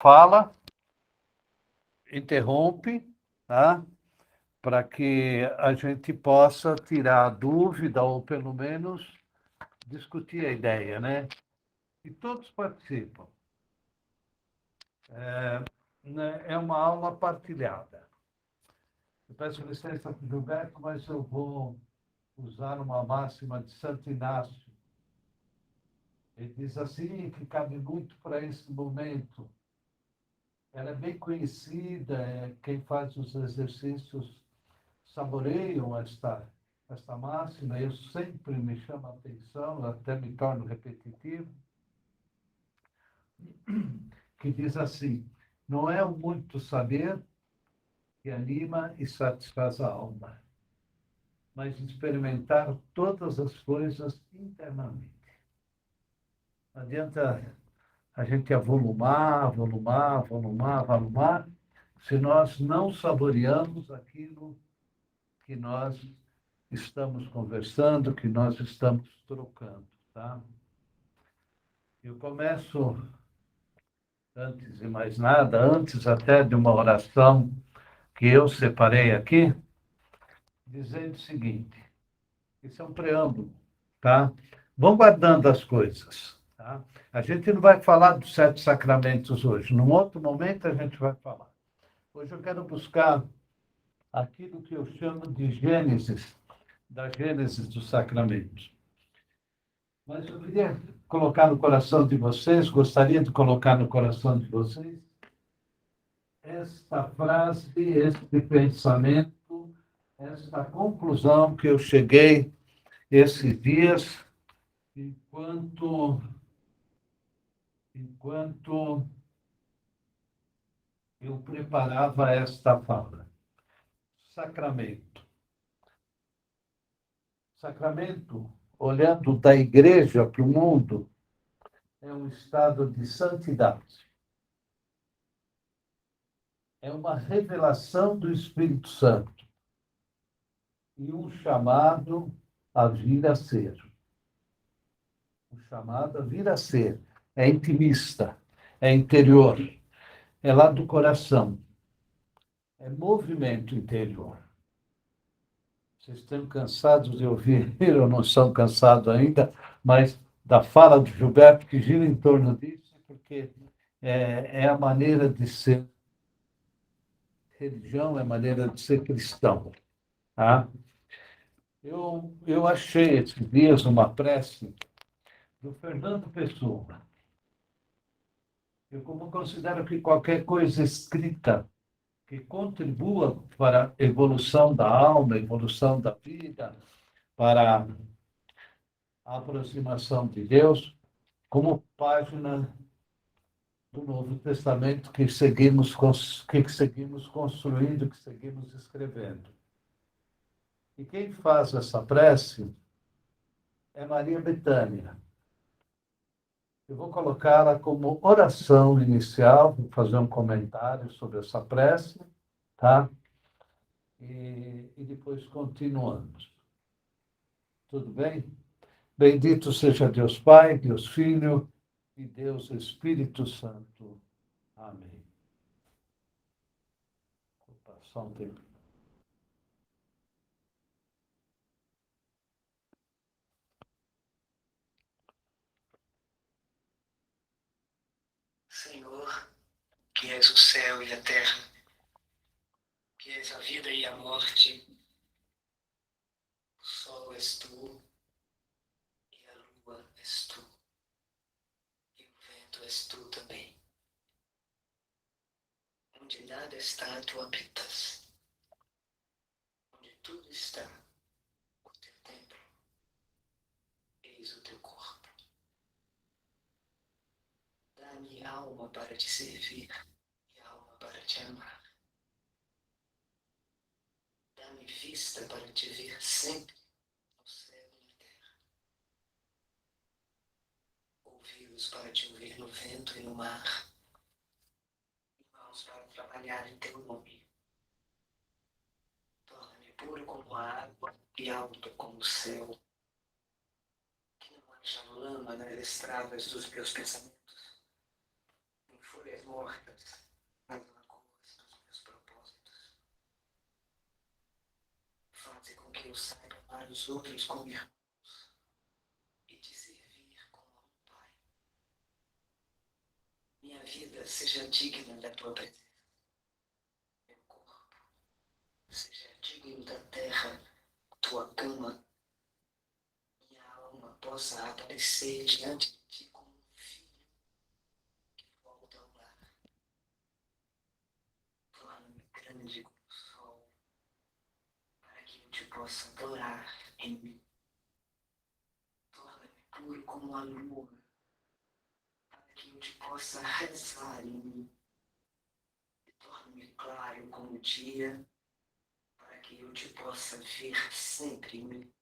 fala, interrompe, tá? Para que a gente possa tirar a dúvida ou, pelo menos, discutir a ideia, né? E todos participam. É uma aula partilhada. Eu peço licença para o Gilberto, mas eu vou usar uma máxima de Santo Inácio. Ele diz assim, que cabe muito para esse momento. Ela é bem conhecida, quem faz os exercícios saboreiam esta máxima, eu sempre me chamo a atenção, até me torno repetitivo, que diz assim, não é o muito saber que anima e satisfaz a alma, mas experimentar todas as coisas internamente. Não adianta a gente avolumar, se nós não saboreamos aquilo que nós estamos conversando, que nós estamos trocando, tá? Eu começo, antes de mais nada, antes até de uma oração que eu separei aqui, dizendo o seguinte, isso é um preâmbulo, tá? Vão guardando as coisas, tá? A gente não vai falar dos 7 sacramentos hoje, num outro momento a gente vai falar. Hoje eu quero buscar aquilo que eu chamo de Gênesis, da Gênesis dos sacramentos. Mas eu queria colocar no coração de vocês, gostaria de colocar no coração de vocês, esta frase, este pensamento, esta conclusão que eu cheguei esses dias, enquanto eu preparava esta fala. Sacramento. Sacramento, olhando da igreja para o mundo, é um estado de santidade. É uma revelação do Espírito Santo e um chamado a vir a ser. Um chamado a vir a ser. É intimista, é interior, é lá do coração, é movimento interior. Vocês estão cansados de ouvir, ou não são cansados ainda, mas da fala de Gilberto, que gira em torno disso, porque é a maneira de ser religião, é a maneira de ser cristão. Tá? Eu achei esses dias uma prece do Fernando Pessoa. Eu considero que qualquer coisa escrita que contribua para a evolução da alma, a evolução da vida, para a aproximação de Deus, como página do Novo Testamento que seguimos construindo, que seguimos escrevendo. E quem faz essa prece é Maria Bethânia. Eu vou colocá-la como oração inicial, vou fazer um comentário sobre essa prece, tá? E depois continuamos. Tudo bem? Bendito seja Deus Pai, Deus Filho e Deus Espírito Santo. Amém. Opa, só um tempo. Senhor, que és o céu e a terra, que és a vida e a morte, o sol és tu, e a lua és tu, e o vento és tu também. Onde nada está, tu habitas. Onde tudo está, o teu templo, eis o teu corpo. Dá-me alma para te servir e alma para te amar. Dá-me vista para te ver sempre no céu e na terra. Ouvidos para te ouvir no vento e no mar. Mãos para trabalhar em teu nome. Torna-me puro como a água e alto como o céu. Que não haja lama nas estradas dos meus pensamentos, nem folhas mortas nas lagoas dos meus propósitos. Faze com que eu saiba amar os outros como irmãos e te servir como a um pai. Minha vida seja digna da tua presença. Meu corpo seja digno da terra, tua cama. Minha alma possa aparecer diante de ti como um filho que volta ao lar. Torna-me grande como o sol, para que eu te possa adorar em mim. Torna-me puro como a lua, para que eu te possa rezar em mim. Torna-me claro como o dia, para que eu te possa ver sempre em mim.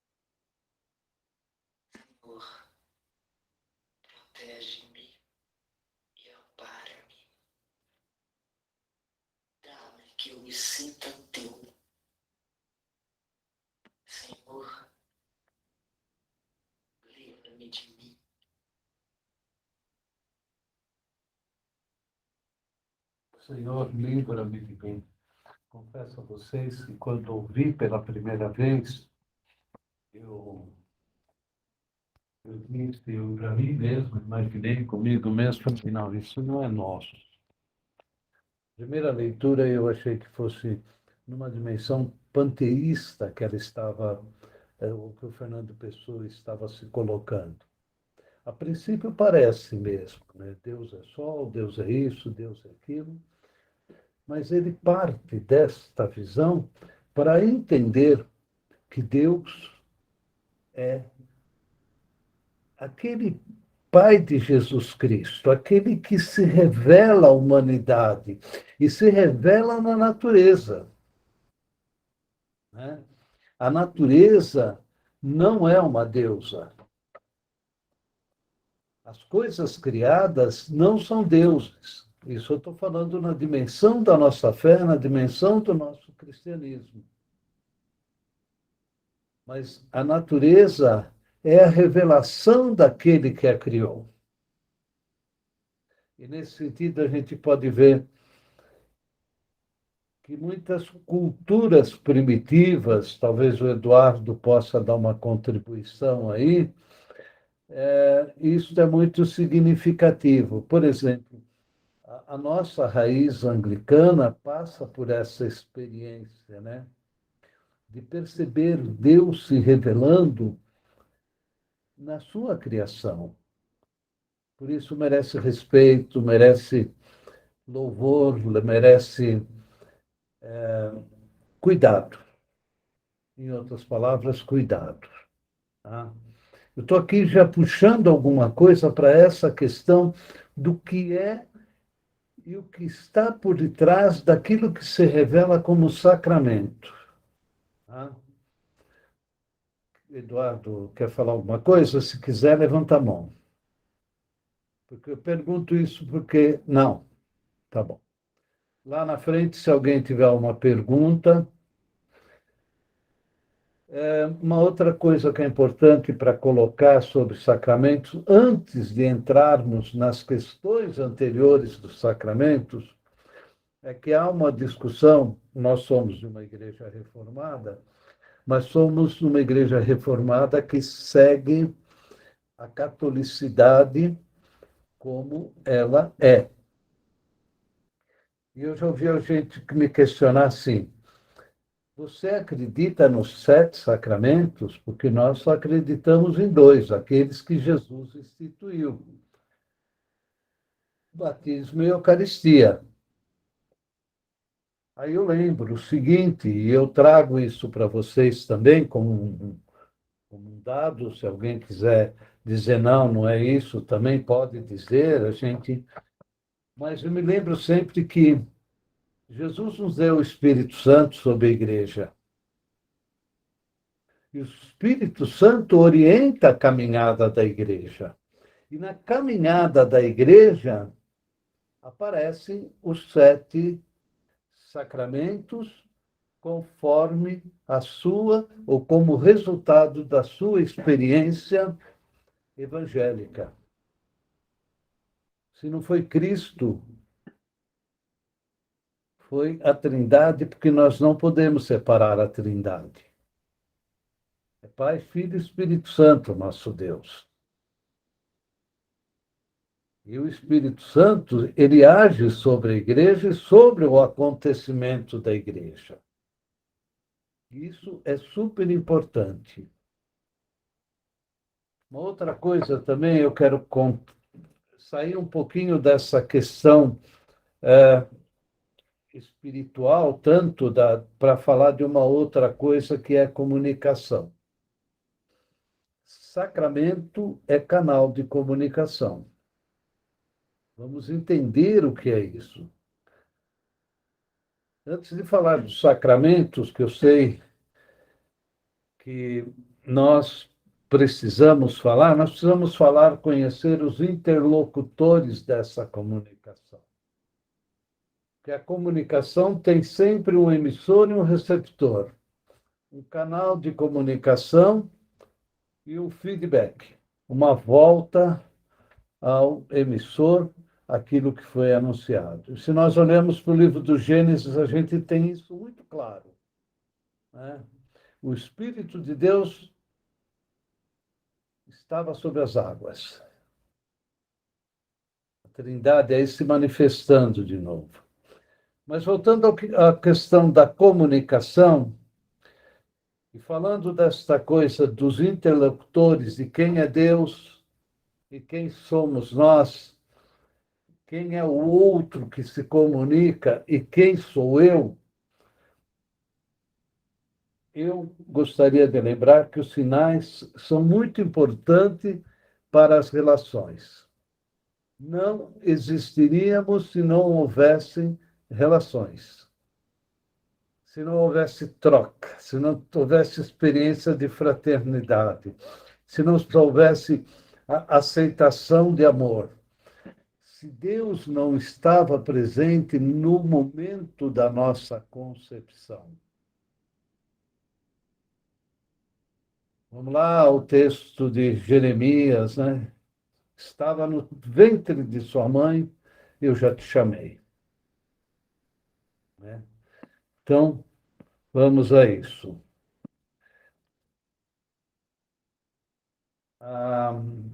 Senhor, protege-me e ampara-me. Dá-me que eu me sinta teu. Senhor, livra-me de mim. Senhor, livra-me de mim. Confesso a vocês que quando ouvi pela primeira vez, eu disse para mim mesmo, imaginei comigo mesmo, falei, não, isso não é nosso. Primeira leitura eu achei que fosse numa dimensão panteísta que ela estava, o que o Fernando Pessoa estava se colocando. A princípio parece mesmo, né? Deus é sol, Deus é isso, Deus é aquilo, mas ele parte desta visão para entender que Deus é aquele Pai de Jesus Cristo, aquele que se revela à humanidade e se revela na natureza, né? A natureza não é uma deusa. As coisas criadas não são deuses. Isso eu estou falando na dimensão da nossa fé, na dimensão do nosso cristianismo. Mas a natureza é a revelação daquele que a criou. E nesse sentido a gente pode ver que muitas culturas primitivas, talvez o Eduardo possa dar uma contribuição aí, isso é muito significativo. Por exemplo, a nossa raiz anglicana passa por essa experiência, né? De perceber Deus se revelando na sua criação. Por isso merece respeito, merece louvor, merece cuidado. Em outras palavras, cuidado. Tá? Eu estou aqui já puxando alguma coisa para essa questão do que é e o que está por detrás daquilo que se revela como sacramento. Tá? Eduardo, quer falar alguma coisa? Se quiser, levanta a mão. Porque eu pergunto isso porque... Não, tá bom. Lá na frente, se alguém tiver uma pergunta... Uma outra coisa que é importante para colocar sobre sacramentos, antes de entrarmos nas questões anteriores dos sacramentos, é que há uma discussão, nós somos de uma igreja reformada, mas somos uma igreja reformada que segue a catolicidade como ela é. E eu já ouvi a gente me questionar assim, você acredita nos 7 sacramentos? Porque nós só acreditamos em 2, aqueles que Jesus instituiu. Batismo e Eucaristia. Aí eu lembro o seguinte, e eu trago isso para vocês também como um dado, se alguém quiser dizer não, não é isso, também pode dizer, a gente... Mas eu me lembro sempre que Jesus nos deu o Espírito Santo sobre a igreja. E o Espírito Santo orienta a caminhada da igreja. E na caminhada da igreja aparecem os 7 sacramentos conforme a sua, ou como resultado da sua experiência evangélica. Se não foi Cristo foi a Trindade, porque nós não podemos separar a Trindade. É Pai, Filho e Espírito Santo, nosso Deus. E o Espírito Santo, ele age sobre a igreja e sobre o acontecimento da igreja. Isso é super importante. Uma outra coisa também, eu quero sair um pouquinho dessa questão espiritual, tanto para falar de uma outra coisa que é comunicação. Sacramento é canal de comunicação. Vamos entender o que é isso. Antes de falar dos sacramentos, que eu sei que nós nós precisamos falar, conhecer os interlocutores dessa comunicação. Porque a comunicação tem sempre um emissor e um receptor, um canal de comunicação e um feedback, uma volta ao emissor, aquilo que foi anunciado. Se nós olhamos para o livro do Gênesis, a gente tem isso muito claro, né? O Espírito de Deus estava sobre as águas. A Trindade aí se manifestando de novo. Mas voltando à questão da comunicação, e falando desta coisa dos interlocutores, de quem é Deus e quem somos nós, quem é o outro que se comunica e quem sou eu gostaria de lembrar que os sinais são muito importantes para as relações. Não existiríamos se não houvessem relações, se não houvesse troca, se não houvesse experiência de fraternidade, se não houvesse a aceitação de amor. Se Deus não estava presente no momento da nossa concepção. Vamos lá, o texto de Jeremias, né? Estava no ventre de sua mãe, eu já te chamei. Né? Então, vamos a isso.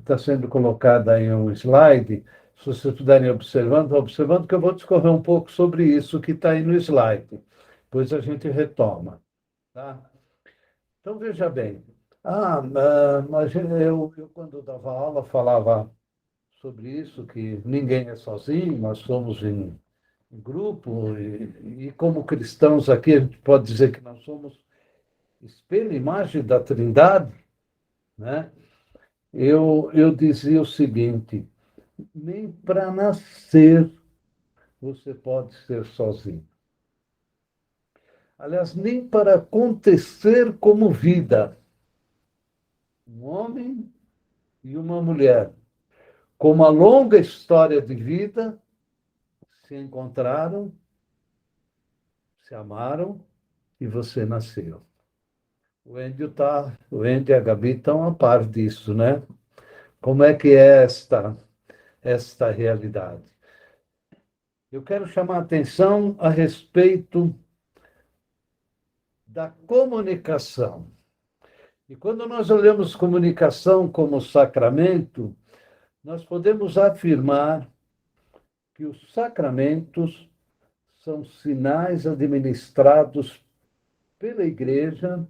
Está sendo colocado aí um slide. Se vocês puderem observando que eu vou discorrer um pouco sobre isso que está aí no slide. Depois a gente retoma. Tá? Então, veja bem. Mas eu, quando dava aula, falava sobre isso, que ninguém é sozinho, nós somos em grupo, e como cristãos aqui, a gente pode dizer que nós somos espelho e imagem da Trindade, né? Eu dizia o seguinte: nem para nascer você pode ser sozinho. Aliás, nem para acontecer como vida. Um homem e uma mulher, com uma longa história de vida, se encontraram, se amaram e você nasceu. O Andy e a Gabi estão a par disso, né? Como é que é esta realidade? Eu quero chamar a atenção a respeito da comunicação. E quando nós olhamos comunicação como sacramento, nós podemos afirmar que os sacramentos são sinais administrados pela Igreja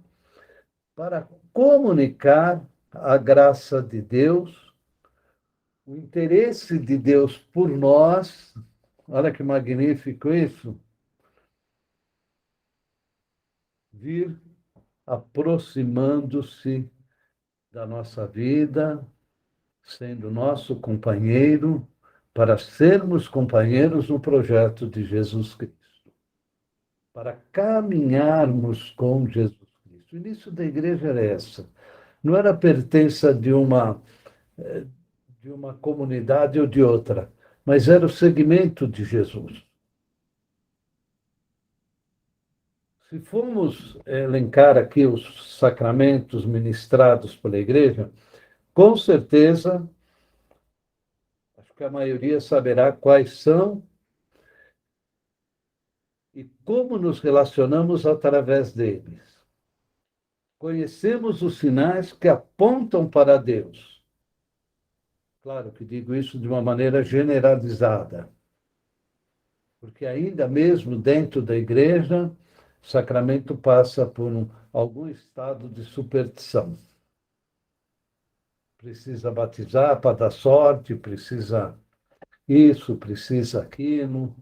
para comunicar a graça de Deus, o interesse de Deus por nós. Olha que magnífico isso! Vir aproximando-se da nossa vida, sendo nosso companheiro, para sermos companheiros no projeto de Jesus Cristo, para caminharmos com Jesus Cristo. O início da igreja era essa. Não era pertença de uma comunidade ou de outra, mas era o segmento de Jesus. Se formos elencar aqui os sacramentos ministrados pela igreja, com certeza, acho que a maioria saberá quais são e como nos relacionamos através deles. Conhecemos os sinais que apontam para Deus. Claro que digo isso de uma maneira generalizada, porque ainda mesmo dentro da igreja, o sacramento passa por algum estado de superstição. Precisa batizar para dar sorte, precisa isso, precisa aquilo,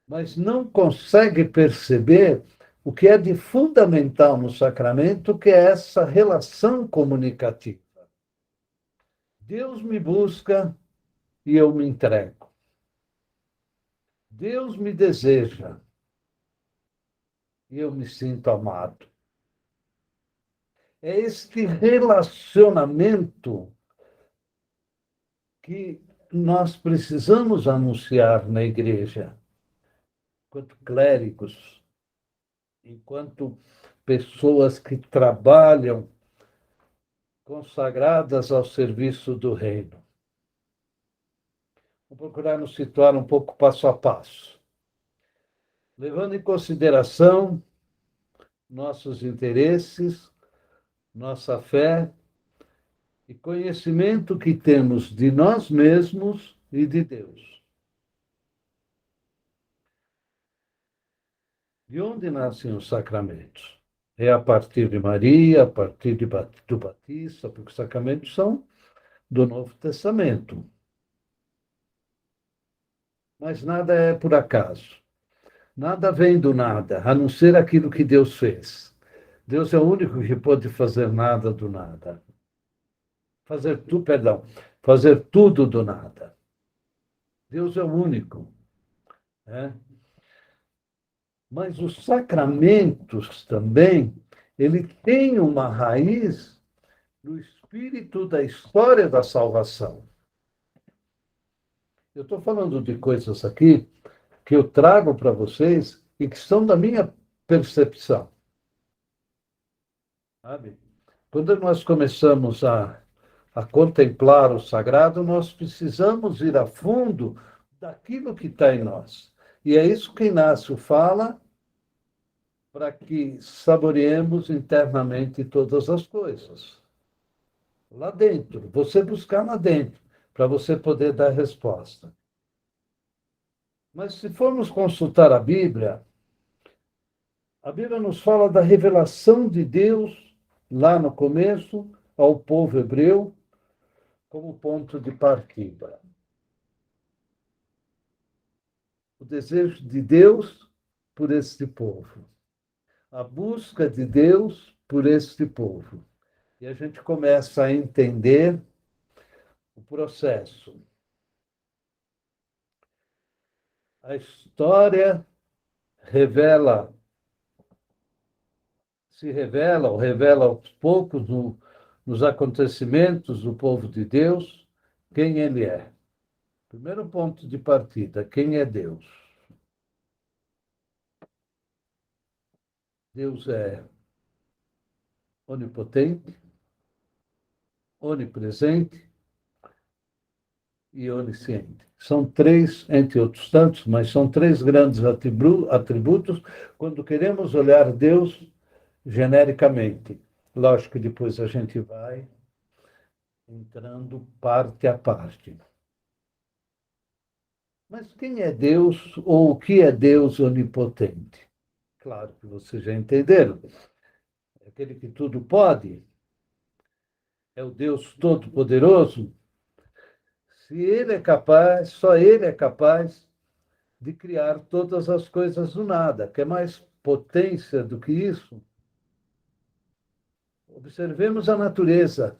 mas não consegue perceber o que é de fundamental no sacramento, que é essa relação comunicativa. Deus me busca e eu me entrego. Deus me deseja e eu me sinto amado. É este relacionamento que nós precisamos anunciar na igreja, enquanto clérigos, enquanto pessoas que trabalham consagradas ao serviço do reino. Vou procurar nos situar um pouco passo a passo, levando em consideração nossos interesses, nossa fé e conhecimento que temos de nós mesmos e de Deus. De onde nascem os sacramentos? É a partir de Maria, a partir do Batista, porque os sacramentos são do Novo Testamento. Mas nada é por acaso. Nada vem do nada, a não ser aquilo que Deus fez. Deus é o único que pode fazer nada do nada. Fazer tudo do nada. Deus é o único. Né? Mas os sacramentos também, ele tem uma raiz no espírito da história da salvação. Eu estou falando de coisas aqui que eu trago para vocês e que são da minha percepção. Sabe? Quando nós começamos a contemplar o sagrado, nós precisamos ir a fundo daquilo que está em nós. E é isso que Inácio fala, para que saboreemos internamente todas as coisas. Lá dentro, você buscar lá dentro, para você poder dar resposta. Mas se formos consultar a Bíblia nos fala da revelação de Deus, lá no começo, ao povo hebreu, como ponto de partida. O desejo de Deus por este povo. A busca de Deus por este povo. E a gente começa a entender o processo. A história se revela, ou revela aos poucos nos acontecimentos do povo de Deus, quem ele é. Primeiro ponto de partida, quem é Deus? Deus é onipotente, onipresente e onisciente. São três, entre outros tantos, mas são três grandes atributos quando queremos olhar Deus genericamente. Lógico que depois a gente vai entrando parte a parte. Mas quem é Deus ou o que é Deus onipotente? Claro que vocês já entenderam. É aquele que tudo pode, é o Deus Todo-Poderoso. Se ele é capaz, só ele é capaz de criar todas as coisas do nada. Quer mais potência do que isso? Observemos a natureza.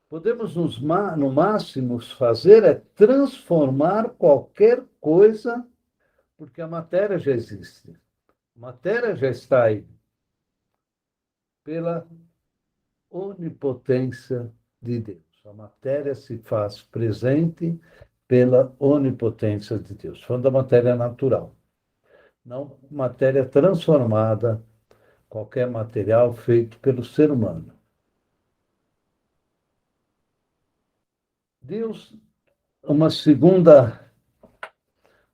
Podemos, no máximo, fazer é transformar qualquer coisa, porque a matéria já existe. A matéria já está aí, pela onipotência de Deus. A matéria se faz presente pela onipotência de Deus. Falando da matéria natural, não matéria transformada, qualquer material feito pelo ser humano. Deus,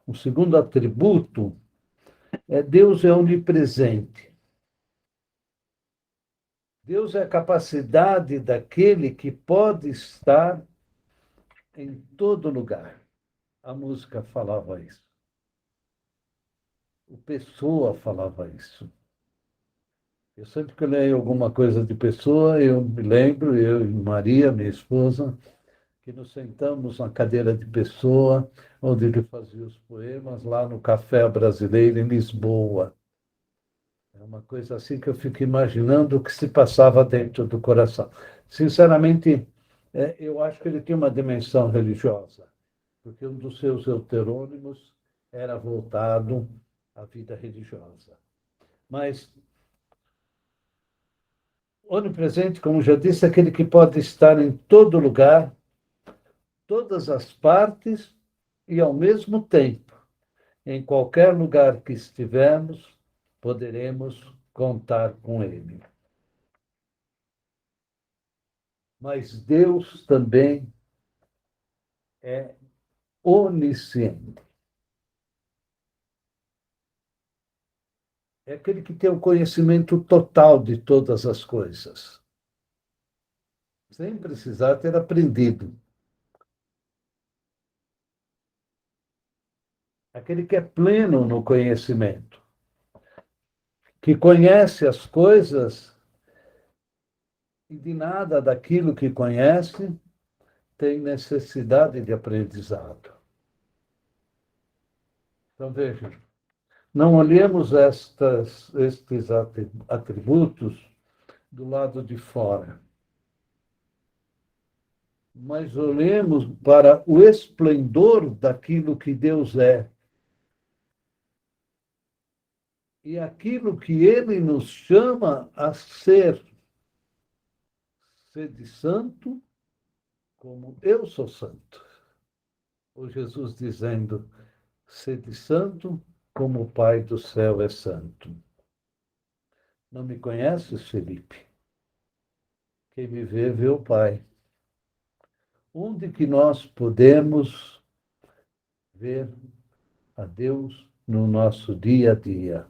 O segundo atributo é Deus é onipresente. Deus é a capacidade daquele que pode estar em todo lugar. A música falava isso. O Pessoa falava isso. Eu sempre que eu leio alguma coisa de Pessoa, eu me lembro, eu e Maria, minha esposa, que nos sentamos na cadeira de Pessoa, onde ele fazia os poemas, lá no Café Brasileiro, em Lisboa. É uma coisa assim que eu fico imaginando o que se passava dentro do coração. Sinceramente, eu acho que ele tinha uma dimensão religiosa, porque um dos seus heterônimos era voltado à vida religiosa. Mas onipresente, como já disse, é aquele que pode estar em todo lugar, todas as partes e ao mesmo tempo. Em qualquer lugar que estivermos, poderemos contar com ele. Mas Deus também é onisciente. É aquele que tem o conhecimento total de todas as coisas, sem precisar ter aprendido. Aquele que é pleno no conhecimento, que conhece as coisas e de nada daquilo que conhece tem necessidade de aprendizado. Então, veja, não olhemos estes atributos do lado de fora, mas olhemos para o esplendor daquilo que Deus é e aquilo que Ele nos chama a ser. Sede santo, como eu sou santo. O Jesus dizendo, sede santo, como o Pai do céu é santo. Não me conheces, Felipe? Quem me vê, vê o Pai. Onde que nós podemos ver a Deus no nosso dia a dia?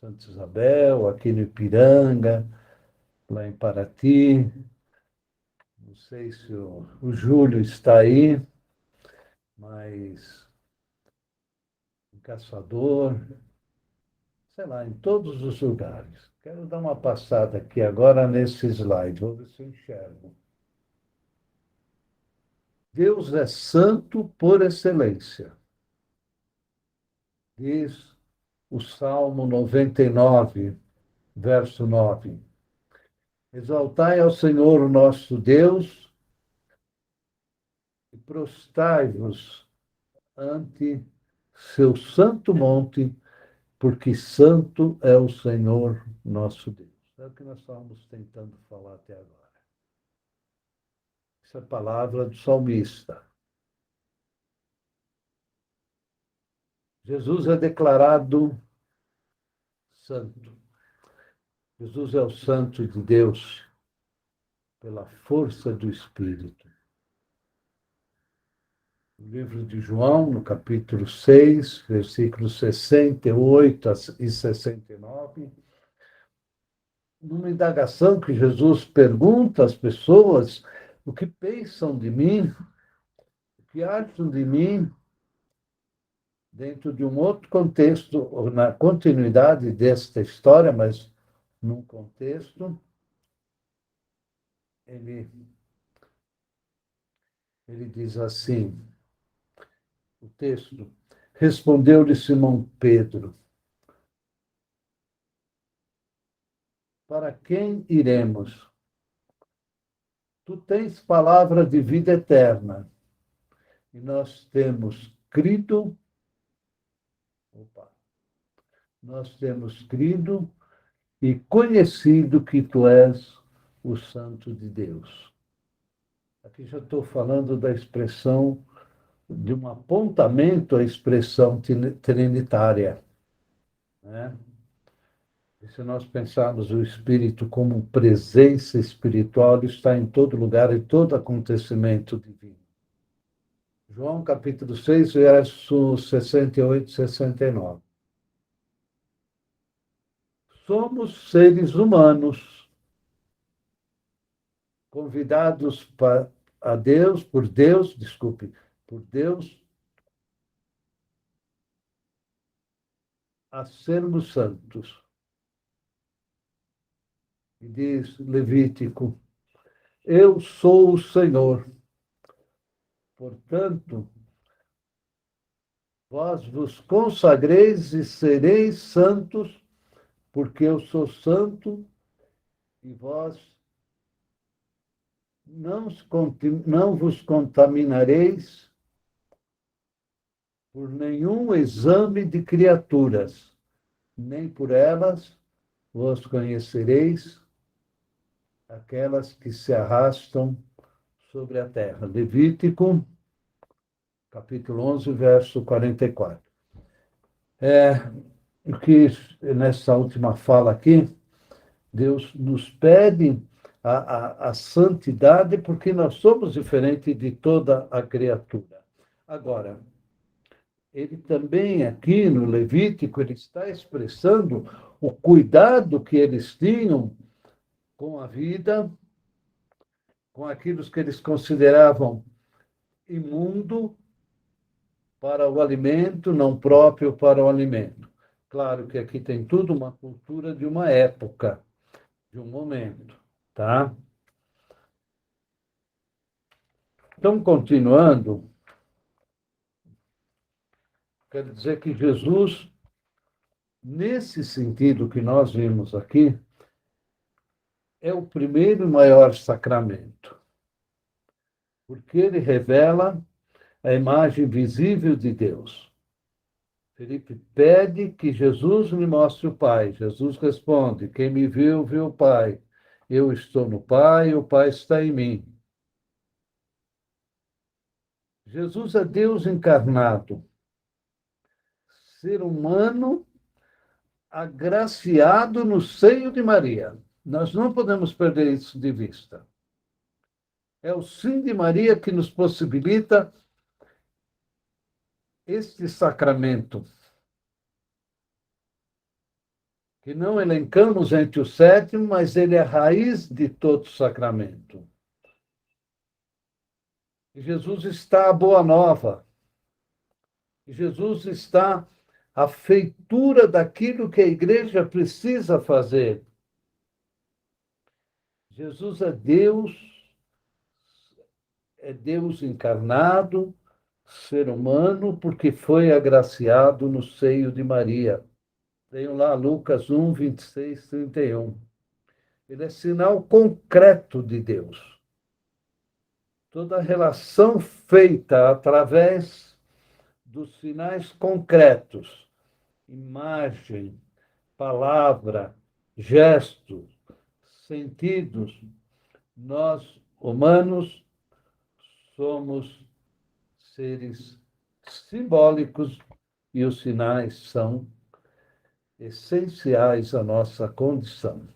Santa Isabel, aqui no Ipiranga, lá em Paraty. Não sei se o Júlio está aí, mas em Caçador, sei lá, em todos os lugares. Quero dar uma passada aqui agora nesse slide, vou ver se eu enxergo. Deus é santo por excelência. Diz o Salmo 99, verso 9. Exaltai ao Senhor o nosso Deus e prostai-vos ante seu santo monte, porque santo é o Senhor nosso Deus. É o que nós estávamos tentando falar até agora. Essa é a palavra do salmista. Jesus é declarado santo. Jesus é o santo de Deus pela força do Espírito. No livro de João, no capítulo 6, versículos 68 e 69, numa indagação que Jesus pergunta às pessoas o que pensam de mim, o que acham de mim, dentro de um outro contexto, na continuidade desta história, mas num contexto, ele diz assim, o texto, respondeu-lhe Simão Pedro, para quem iremos? Tu tens palavra de vida eterna, e nós temos crido, nós temos crido e conhecido que tu és o Santo de Deus. Aqui já estou falando da expressão, de um apontamento à expressão trinitária, né? E se nós pensarmos o Espírito como presença espiritual, ele está em todo lugar, em todo acontecimento divino. João capítulo 6, versos 68 e 69. Somos seres humanos, convidados a Deus, por Deus, a sermos santos. E diz Levítico: eu sou o Senhor. Portanto, vós vos consagreis e sereis santos, porque eu sou santo, e vós não vos contaminareis por nenhum exame de criaturas, nem por elas vos conhecereis aquelas que se arrastam sobre a terra. Levítico, capítulo 11, verso 44. O que nessa última fala aqui, Deus nos pede a santidade porque nós somos diferentes de toda a criatura. Agora, ele também aqui no Levítico, ele está expressando o cuidado que eles tinham com a vida, com aquilo que eles consideravam imundo para o alimento, não próprio para o alimento. Claro que aqui tem tudo uma cultura de uma época, de um momento, tá? Então, continuando, quero dizer que Jesus, nesse sentido que nós vimos aqui, é o primeiro e maior sacramento, porque ele revela a imagem visível de Deus. Felipe pede que Jesus lhe mostre o Pai. Jesus responde: quem me viu, viu o Pai. Eu estou no Pai, o Pai está em mim. Jesus é Deus encarnado, ser humano agraciado no seio de Maria. Nós não podemos perder isso de vista. É o sim de Maria que nos possibilita este sacramento, que não elencamos entre os 7, mas ele é a raiz de todo sacramento. Jesus está a boa nova. Jesus está à feitura daquilo que a igreja precisa fazer. Jesus é Deus encarnado, ser humano, porque foi agraciado no seio de Maria. Tenho lá Lucas 1, 26, 31. Ele é sinal concreto de Deus. Toda relação feita através dos sinais concretos, imagem, palavra, gestos, sentidos, nós, humanos, somos seres simbólicos e os sinais são essenciais à nossa condição.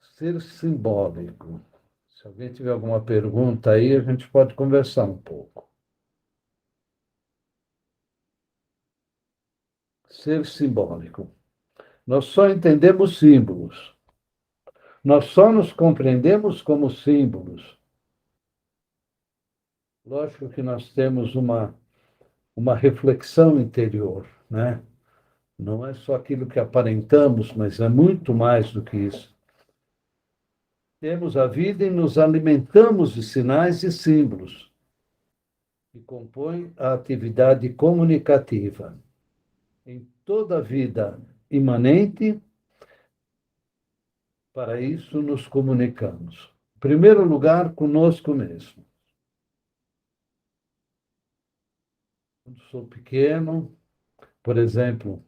Ser simbólico. Se alguém tiver alguma pergunta aí, a gente pode conversar um pouco. Ser simbólico. Nós só entendemos símbolos. Nós só nos compreendemos como símbolos. Lógico que nós temos uma reflexão interior, né? Não é só aquilo que aparentamos, mas é muito mais do que isso. Temos a vida e nos alimentamos de sinais e símbolos, que compõem a atividade comunicativa. Em toda a vida imanente, para isso nos comunicamos. Em primeiro lugar, conosco mesmo. Quando sou pequeno, por exemplo,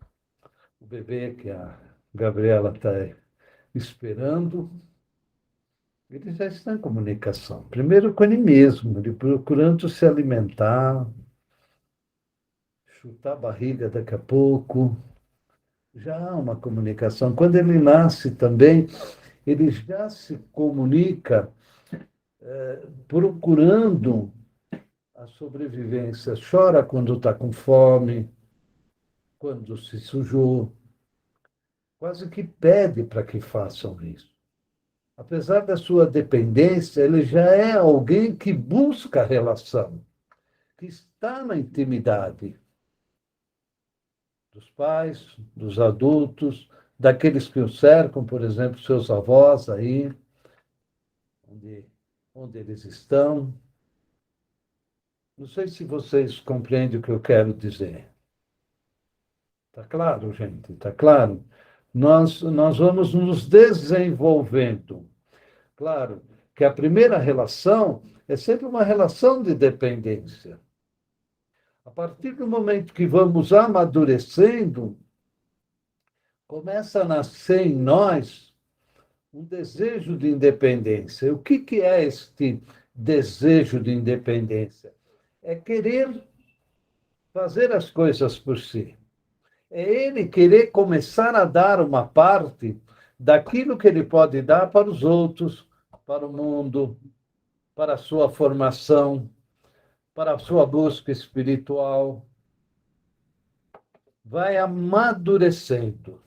o bebê que a Gabriela está esperando, ele já está em comunicação. Primeiro com ele mesmo, ele procurando se alimentar, chutar a barriga daqui a pouco. Já há uma comunicação. Quando ele nasce também, ele já se comunica procurando a sobrevivência. Chora quando está com fome, quando se sujou. Quase que pede para que façam isso. Apesar da sua dependência, ele já é alguém que busca a relação, que está na intimidade dos pais, dos adultos, daqueles que o cercam, por exemplo, seus avós aí, onde, onde eles estão. Não sei se vocês compreendem o que eu quero dizer. Está claro, gente? Está claro? Nós vamos nos desenvolvendo. Claro que a primeira relação é sempre uma relação de dependência. A partir do momento que vamos amadurecendo, começa a nascer em nós um desejo de independência. O que é este desejo de independência? É querer fazer as coisas por si. É ele querer começar a dar uma parte daquilo que ele pode dar para os outros, para o mundo, para a sua formação, para a sua busca espiritual. Vai amadurecendo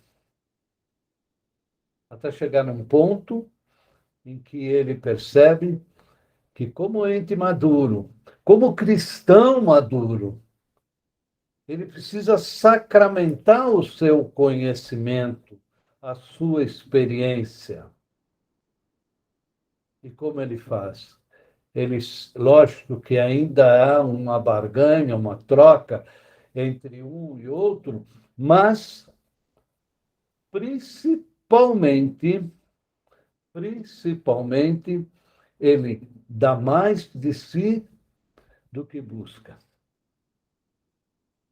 até chegar num ponto em que ele percebe que, como ente maduro, como cristão maduro, ele precisa sacramentar o seu conhecimento, a sua experiência. E como ele faz? Ele, lógico que ainda há uma barganha, uma troca entre um e outro, mas principalmente ele dá mais de si do que busca,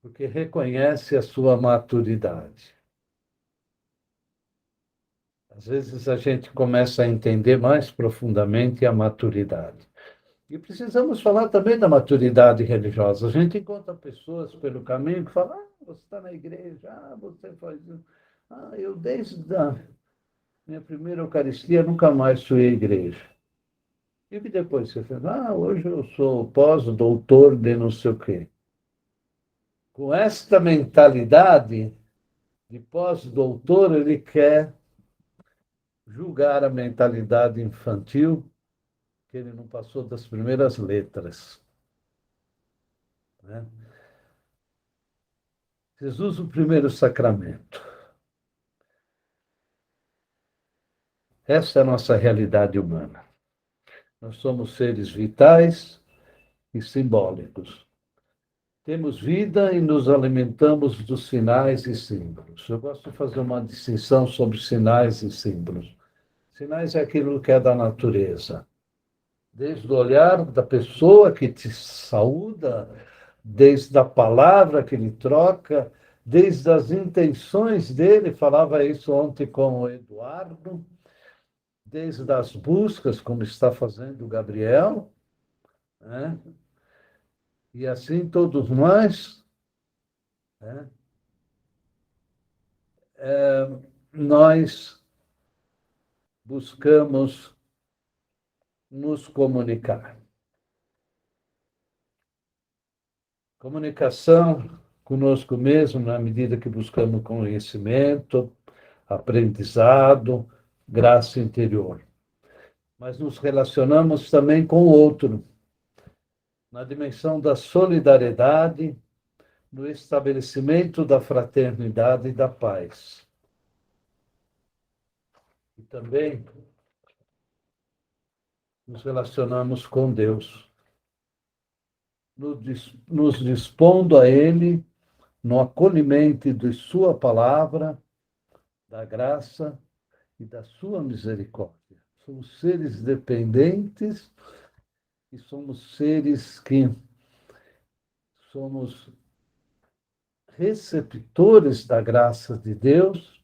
porque reconhece a sua maturidade. Às vezes a gente começa a entender mais profundamente a maturidade. E precisamos falar também da maturidade religiosa. A gente encontra pessoas pelo caminho que falam: você está na igreja, você faz isso. Eu desde a minha primeira Eucaristia nunca mais fui à igreja. E que depois você fez: hoje eu sou pós-doutor de não sei o quê. Com esta mentalidade de pós-doutor, ele quer julgar a mentalidade infantil, que ele não passou das primeiras letras. Né? Jesus, o primeiro sacramento. Essa é a nossa realidade humana. Nós somos seres vitais e simbólicos. Temos vida e nos alimentamos dos sinais e símbolos. Eu gosto de fazer uma distinção sobre sinais e símbolos. Sinais é aquilo que é da natureza. Desde o olhar da pessoa que te saúda, desde a palavra que ele troca, desde as intenções dele, falava isso ontem com o Eduardo, desde as buscas, como está fazendo o Gabriel, né? E assim todos nós, né? Nós buscamos nos comunicar. Comunicação conosco mesmo, na medida que buscamos conhecimento, aprendizado, graça interior. Mas nos relacionamos também com o outro, na dimensão da solidariedade, no estabelecimento da fraternidade e da paz. E também nos relacionamos com Deus, nos dispondo a Ele no acolhimento de Sua palavra, da graça e da Sua misericórdia. Somos seres dependentes e somos seres que somos receptores da graça de Deus,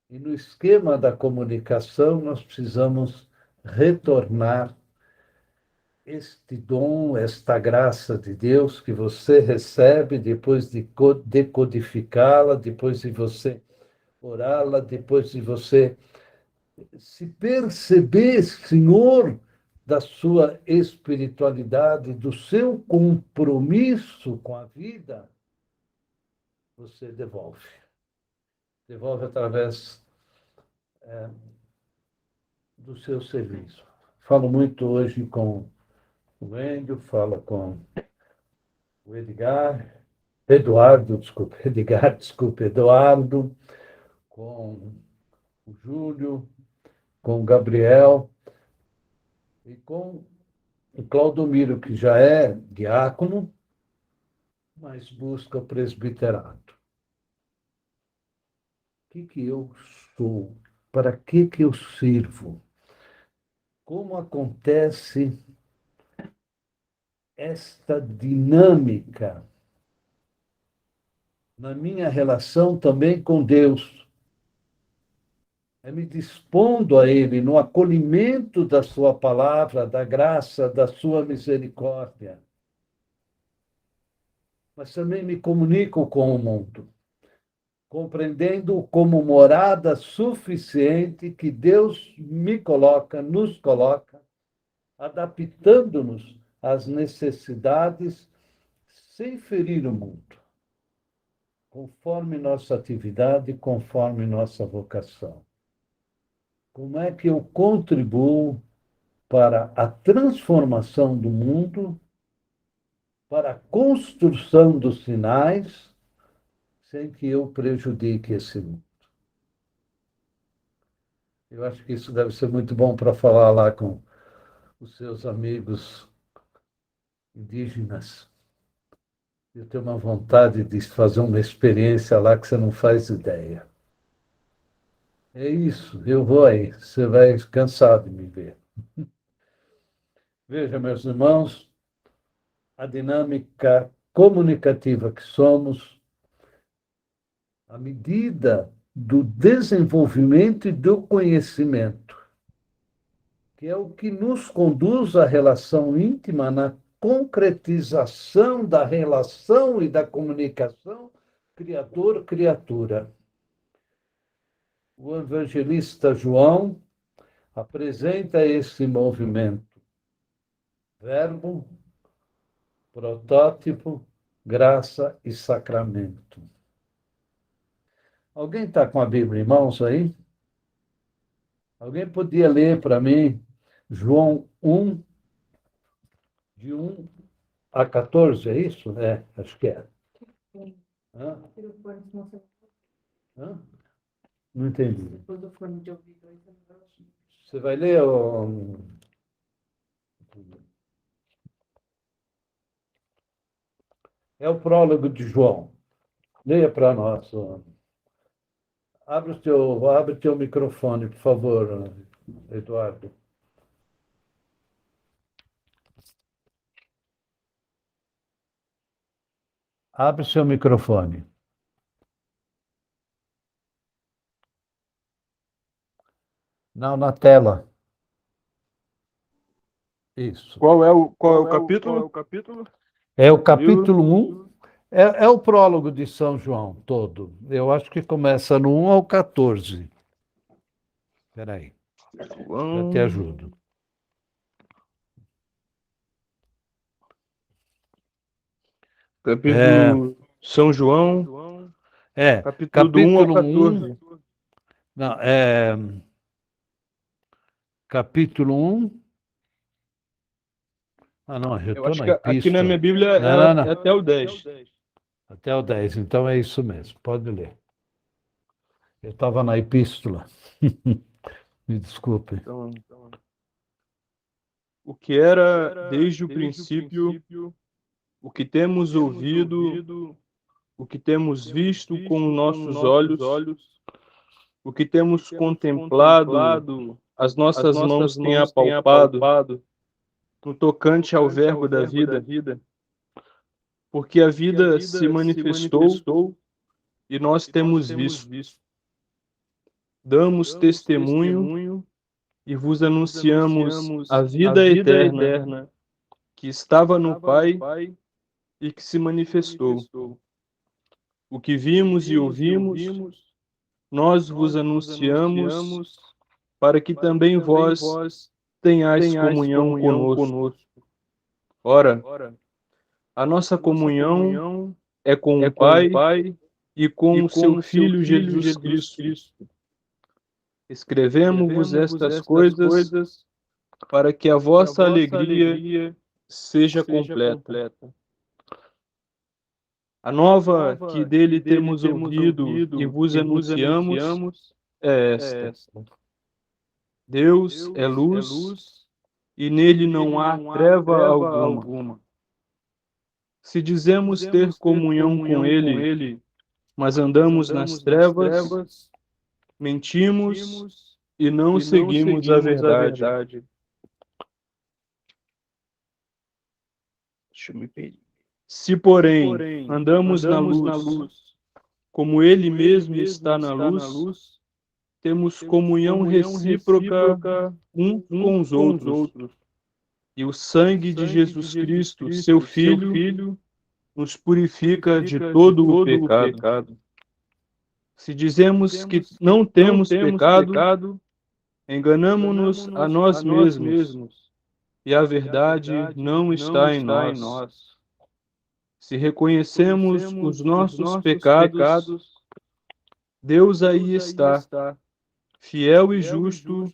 e no esquema da comunicação nós precisamos retornar este dom, esta graça de Deus que você recebe depois de decodificá-la, depois de você orá-la, depois de você se perceber, Senhor, da sua espiritualidade, do seu compromisso com a vida, você devolve. Devolve através do seu serviço. Falo muito hoje com o Êndio, falo com o Eduardo, com o Júlio, com o Gabriel e com o Claudomiro, que já é diácono, mas busca o presbiterato. O que eu sou? Para que eu sirvo? Como acontece esta dinâmica na minha relação também com Deus? É me dispondo a Ele no acolhimento da Sua palavra, da graça, da Sua misericórdia. Mas também me comunico com o mundo, compreendendo como morada suficiente que Deus me coloca, nos coloca, adaptando-nos às necessidades sem ferir o mundo, conforme nossa atividade, conforme nossa vocação. Como é que eu contribuo para a transformação do mundo, para a construção dos sinais, sem que eu prejudique esse mundo? Eu acho que isso deve ser muito bom para falar lá com os seus amigos indígenas. Eu tenho uma vontade de fazer uma experiência lá que você não faz ideia. É isso, eu vou aí. Você vai cansar de me ver. Veja, meus irmãos, a dinâmica comunicativa que somos, à medida do desenvolvimento e do conhecimento, que é o que nos conduz à relação íntima, na concretização da relação e da comunicação criador-criatura. O evangelista João apresenta esse movimento: verbo, protótipo, graça e sacramento. Alguém está com a Bíblia em mãos aí? Alguém podia ler para mim João 1, de 1 a 14, é isso? É, acho que é. Hã? Hã? Não entendi. Você vai ler ou... É o prólogo de João. Leia para nós. Abre o teu microfone, por favor, Eduardo. Abre o seu microfone. Não, na tela. Isso. Qual é o capítulo? É o capítulo 1. É o prólogo de São João todo. Eu acho que começa no 1 ao 14. Espera aí, eu te ajudo. Capítulo São João, capítulo do 1 ao 14. Não, capítulo 1. Ah, não, eu estou na epístola. Aqui na minha Bíblia não. É até o 10. Até o 10, então é isso mesmo, pode ler. Eu estava na epístola. Me desculpe. Então, o que era desde o princípio, o que temos ouvido, o que temos visto com nossos olhos, o que temos contemplado, as nossas mãos têm apalpado, no tocante ao verbo da vida, porque a vida se manifestou e nós temos visto. Damos testemunho e vos anunciamos a vida eterna que estava no Pai e que se manifestou. O que vimos e ouvimos, nós vos anunciamos, para que também vós tenhais comunhão conosco. Ora, a nossa comunhão é com o Pai e com o seu Filho Jesus Cristo. Escrevemos-vos estas coisas para que a vossa alegria seja completa. A nova que dele temos ouvido e vos anunciamos é esta: Deus é luz e nele não há treva alguma. Se dizemos ter comunhão com ele, mas andamos nas trevas, mentimos e não seguimos a verdade. Deixa eu me perder. Se, porém, andamos na luz, como ele mesmo está na luz, temos comunhão recíproca uns com os outros. E o sangue de Jesus Cristo, seu Filho, nos purifica de todo o pecado. Se dizemos que não temos pecado, enganamo-nos a nós mesmos, e a verdade não está em nós. Se reconhecemos os nossos pecados, Deus aí está, fiel e justo,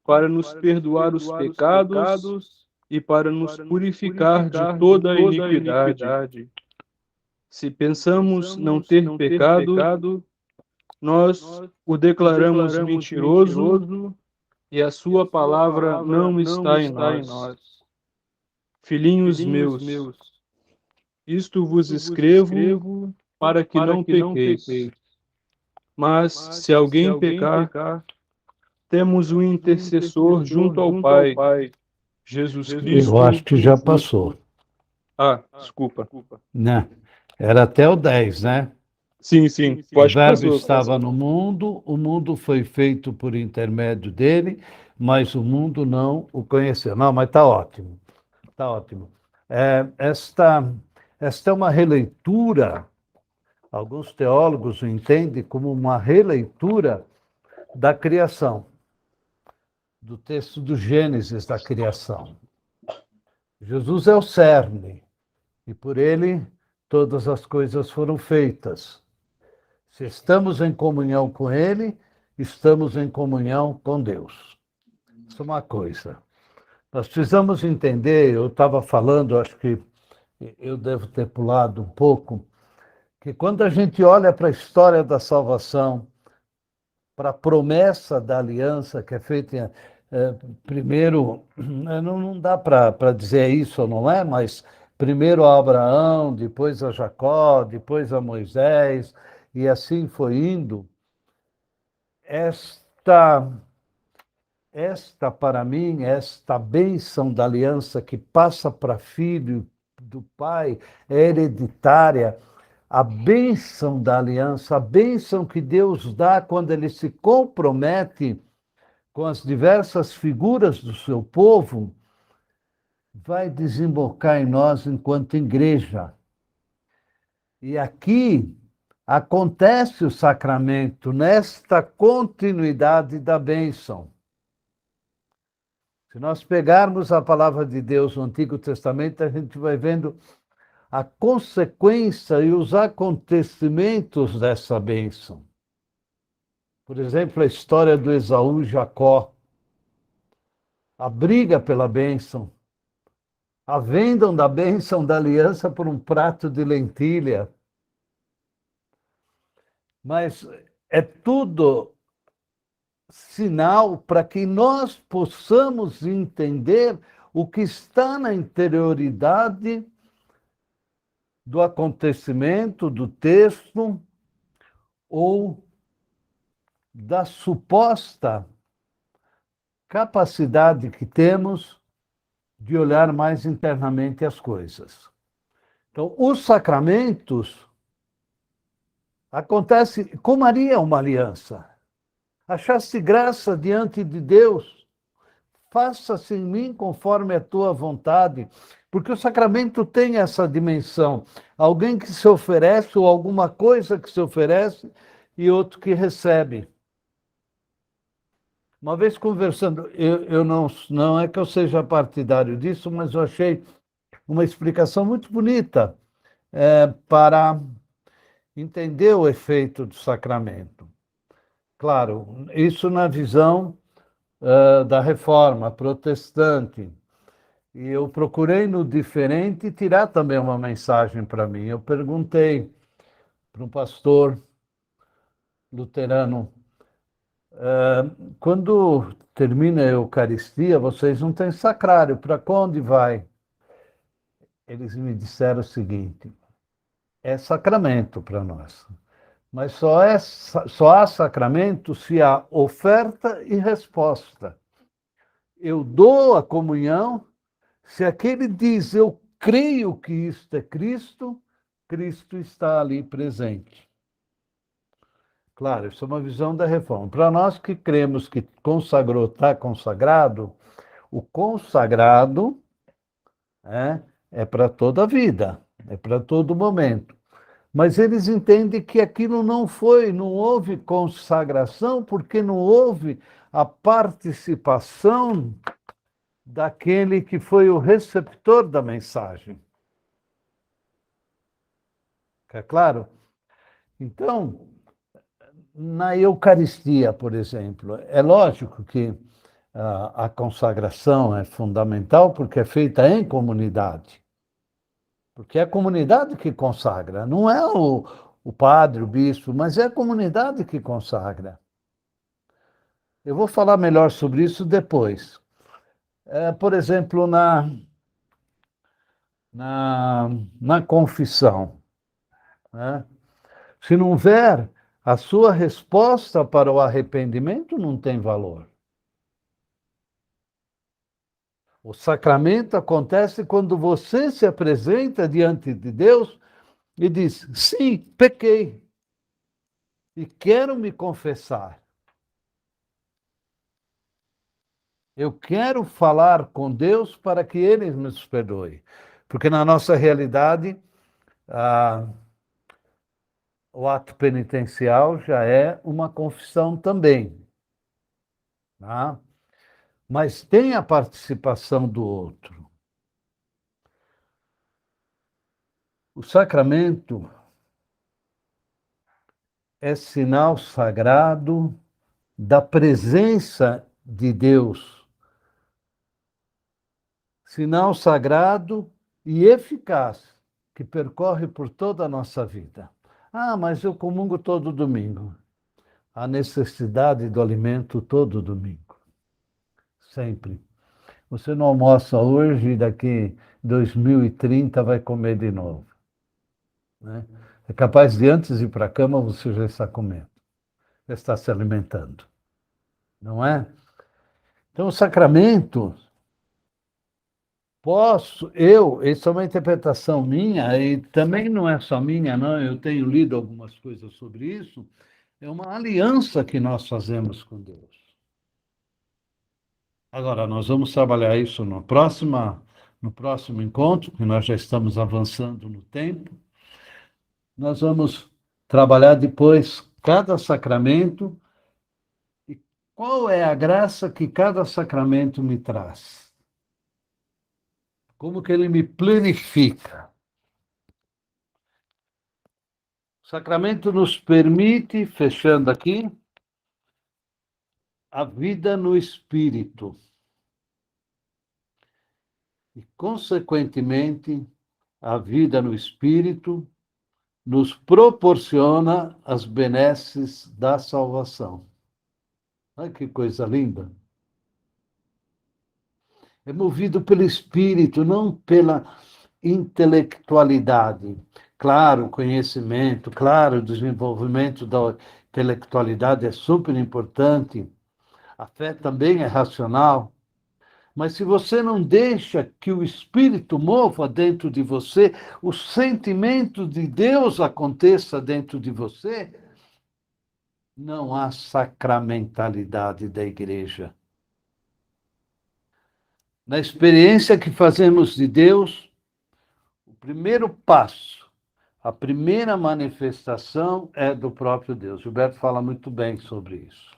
para nos perdoar os pecados e para nos purificar de toda a iniquidade. Se pensamos não ter pecado, nós o declaramos mentiroso e a sua palavra não está em nós. Filhinhos meus, isto vos escrevo para que não pequeis. Mas, se alguém pecar, temos um intercessor junto ao Pai, Jesus Cristo. Eu acho que já passou. Ah, desculpa. Né? Era até o 10, né? Sim, O pode Verbo passar. estava no mundo, o mundo foi feito por intermédio dele, mas o mundo não o conheceu. Não, mas está ótimo. Está ótimo. Esta é uma releitura, alguns teólogos o entendem como uma releitura da criação, do texto do Gênesis da criação. Jesus é o cerne, e por ele todas as coisas foram feitas. Se estamos em comunhão com ele, estamos em comunhão com Deus. Isso é uma coisa. Nós precisamos entender, eu estava falando, acho que eu devo ter pulado um pouco, que quando a gente olha para a história da salvação, para a promessa da aliança que é feita, primeiro, não dá para dizer isso ou não é, mas primeiro a Abraão, depois a Jacó, depois a Moisés, e assim foi indo. Esta, para mim, esta bênção da aliança que passa para filho do Pai, é hereditária. A bênção da aliança, a bênção que Deus dá quando ele se compromete com as diversas figuras do seu povo, vai desembocar em nós enquanto igreja. E aqui acontece o sacramento nesta continuidade da bênção. Se nós pegarmos a palavra de Deus no Antigo Testamento, a gente vai vendo a consequência e os acontecimentos dessa bênção. Por exemplo, a história do Esaú e Jacó, a briga pela bênção, a venda da bênção da aliança por um prato de lentilha. Mas é tudo sinal para que nós possamos entender o que está na interioridade do acontecimento, do texto, ou da suposta capacidade que temos de olhar mais internamente as coisas. Então, os sacramentos acontecem como Maria, uma aliança. Achaste graça diante de Deus, faça-se em mim conforme a tua vontade, porque o sacramento tem essa dimensão. Alguém que se oferece, ou alguma coisa que se oferece, e outro que recebe. Uma vez conversando, eu não é que eu seja partidário disso, mas eu achei uma explicação muito bonita para entender o efeito do sacramento. Claro, isso na visão da reforma protestante. E eu procurei no diferente tirar também uma mensagem para mim. Eu perguntei para um pastor luterano, quando termina a Eucaristia, vocês não têm sacrário, para onde vai? Eles me disseram o seguinte: é sacramento para nós, mas só há sacramento se há oferta e resposta. Eu dou a comunhão se aquele diz, eu creio que isto é Cristo, Cristo está ali presente. Claro, isso é uma visão da reforma. Para nós que cremos que consagrou, está consagrado, o consagrado é para toda a vida, é para todo momento. Mas eles entendem que aquilo não houve consagração, porque não houve a participação daquele que foi o receptor da mensagem. É claro? Então, na Eucaristia, por exemplo, é lógico que a consagração é fundamental porque é feita em comunidade. Porque é a comunidade que consagra, não é o padre, o bispo, mas é a comunidade que consagra. Eu vou falar melhor sobre isso depois. Por exemplo, na confissão, né? Se não houver a sua resposta para o arrependimento, não tem valor. O sacramento acontece quando você se apresenta diante de Deus e diz: sim, pequei e quero me confessar. Eu quero falar com Deus para que Ele nos perdoe. Porque na nossa realidade, o ato penitencial já é uma confissão também. Tá? Mas tem a participação do outro. O sacramento é sinal sagrado da presença de Deus. Sinal sagrado e eficaz que percorre por toda a nossa vida. Ah, mas eu comungo todo domingo. A necessidade do alimento todo domingo. Sempre. Você não almoça hoje e daqui 2030 vai comer de novo. Né? É capaz de antes de ir para a cama você já está comendo, já está se alimentando. Não é? Então, o sacramento, isso é uma interpretação minha, e também não é só minha, não, eu tenho lido algumas coisas sobre isso, é uma aliança que nós fazemos com Deus. Agora, nós vamos trabalhar isso no próximo encontro, que nós já estamos avançando no tempo. Nós vamos trabalhar depois cada sacramento e qual é a graça que cada sacramento me traz. Como que ele me planifica. O sacramento nos permite, fechando aqui, a vida no espírito. E, consequentemente, a vida no espírito nos proporciona as benesses da salvação. Olha que coisa linda. É movido pelo espírito, não pela intelectualidade. Claro, o conhecimento, claro, o desenvolvimento da intelectualidade é super importante. A fé também é racional. Mas se você não deixa que o Espírito mova dentro de você, o sentimento de Deus aconteça dentro de você, não há sacramentalidade da igreja. Na experiência que fazemos de Deus, o primeiro passo, a primeira manifestação é do próprio Deus. Gilberto fala muito bem sobre isso.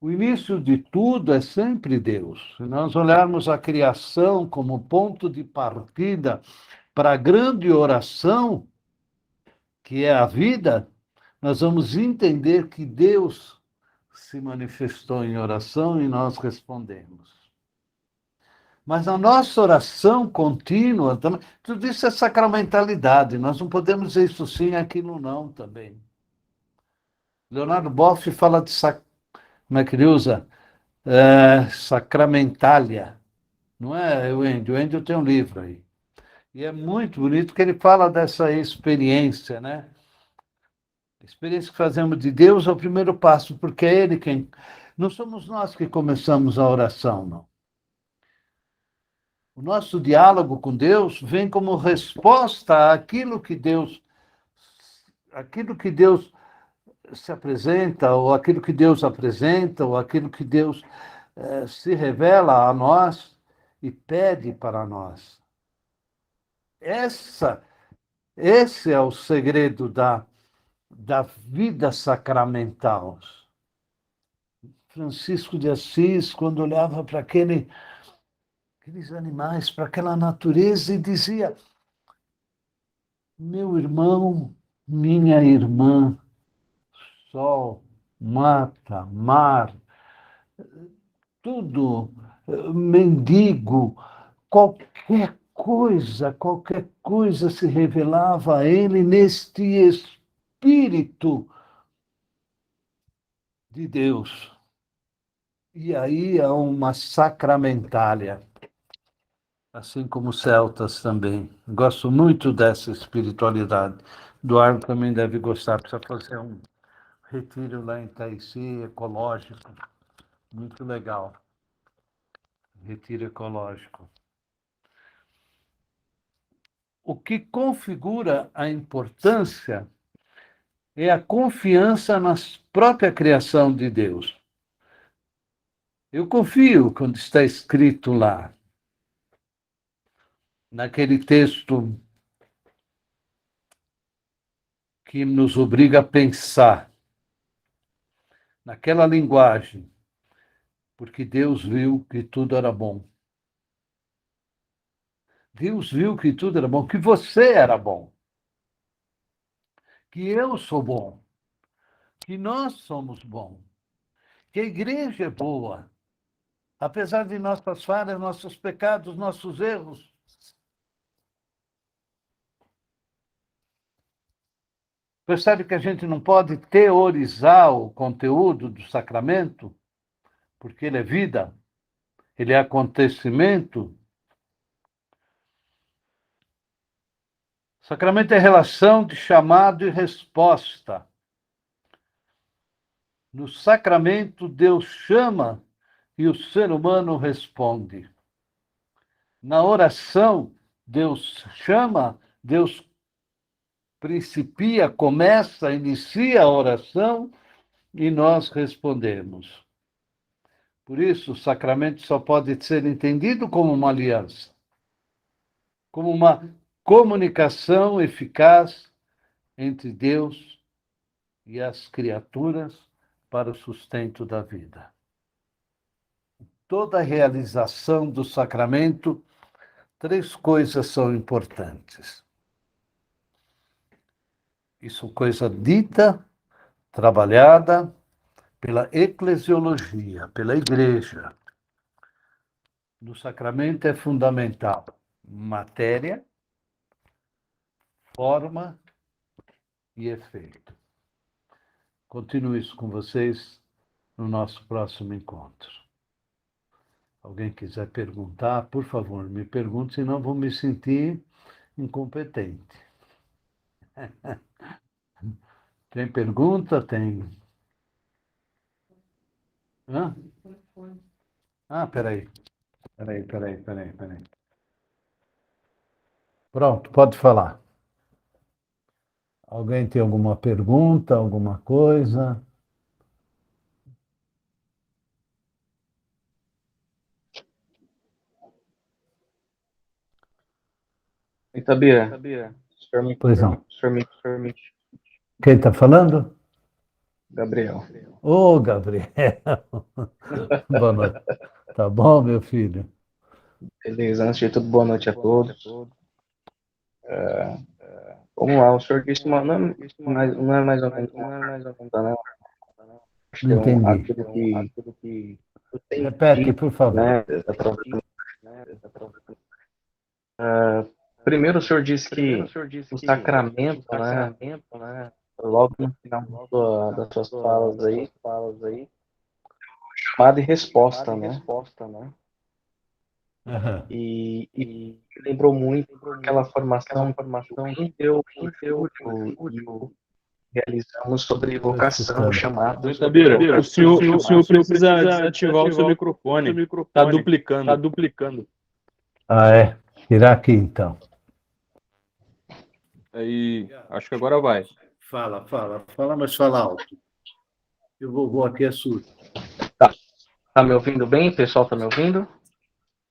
O início de tudo é sempre Deus. Se nós olharmos a criação como ponto de partida para a grande oração, que é a vida, nós vamos entender que Deus se manifestou em oração e nós respondemos. Mas a nossa oração contínua, tudo isso é sacramentalidade, nós não podemos dizer isso sim, aquilo não também. Leonardo Boff fala de, como é que ele usa? Sacramentália, não é, Wendel? O Wendel tem um livro aí. E é muito bonito que ele fala dessa experiência, né? A experiência que fazemos de Deus é o primeiro passo, porque é Ele quem. Não somos nós que começamos a oração, não. O nosso diálogo com Deus vem como resposta àquilo que Deus se apresenta, ou aquilo que Deus apresenta, ou aquilo que Deus se revela a nós e pede para nós. Esse é o segredo da vida sacramental. Francisco de Assis, quando olhava para aqueles animais, para aquela natureza, e dizia: meu irmão, minha irmã, sol, mata, mar, tudo, mendigo, qualquer coisa se revelava a ele neste espírito de Deus. E aí há uma sacramentália, assim como os celtas também. Gosto muito dessa espiritualidade. Eduardo também deve gostar, precisa fazer um retiro lá em Itaici, ecológico, muito legal. Retiro ecológico. O que configura a importância é a confiança na própria criação de Deus. Eu confio quando está escrito lá, naquele texto que nos obriga a pensar, naquela linguagem, porque Deus viu que tudo era bom. Deus viu que tudo era bom, que você era bom, que eu sou bom, que nós somos bons, que a igreja é boa, apesar de nossas falhas, nossos pecados, nossos erros. Percebe que a gente não pode teorizar o conteúdo do sacramento, porque ele é vida, ele é acontecimento. Sacramento é relação de chamado e resposta. No sacramento, Deus chama e o ser humano responde. Na oração, Deus chama, Deus principia, começa, inicia a oração e nós respondemos. Por isso, o sacramento só pode ser entendido como uma aliança, como uma comunicação eficaz entre Deus e as criaturas para o sustento da vida. Toda a realização do sacramento, 3 coisas são importantes. Isso coisa dita, trabalhada pela eclesiologia, pela igreja. No sacramento é fundamental matéria, forma e efeito. Continuo isso com vocês no nosso próximo encontro. Alguém quiser perguntar, por favor, me pergunte, senão vou me sentir incompetente. Tem pergunta? Tem. Hã? Peraí. Peraí. Pronto, pode falar. Alguém tem alguma pergunta, alguma coisa? Itabira, Pois não. o senhor me permite. Quem está falando? Gabriel. Ô, Gabriel. Boa noite. Tá bom, meu filho? Beleza, antes de tudo, boa noite a todos. Vamos lá, o senhor disse não é mais ou menos uma pergunta, né? Acho que Não é entendi. aquilo que eu tenho Repete, dito, por favor. né? Primeiro, o senhor disse que o sacramento, né? Logo no final das suas falas aí, chamada e resposta, né? Aham. E lembrou muito aquela formação que eu e eu realizamos sobre Estou escutando. escutando. Chamado. Tabira, o senhor precisa desativar o seu microfone. Tá duplicando. Ah, é? Tirar aqui, então. Aí, acho que agora vai. Fala, mas fala alto. E o vovô aqui é surdo. Tá me ouvindo bem? O pessoal tá me ouvindo?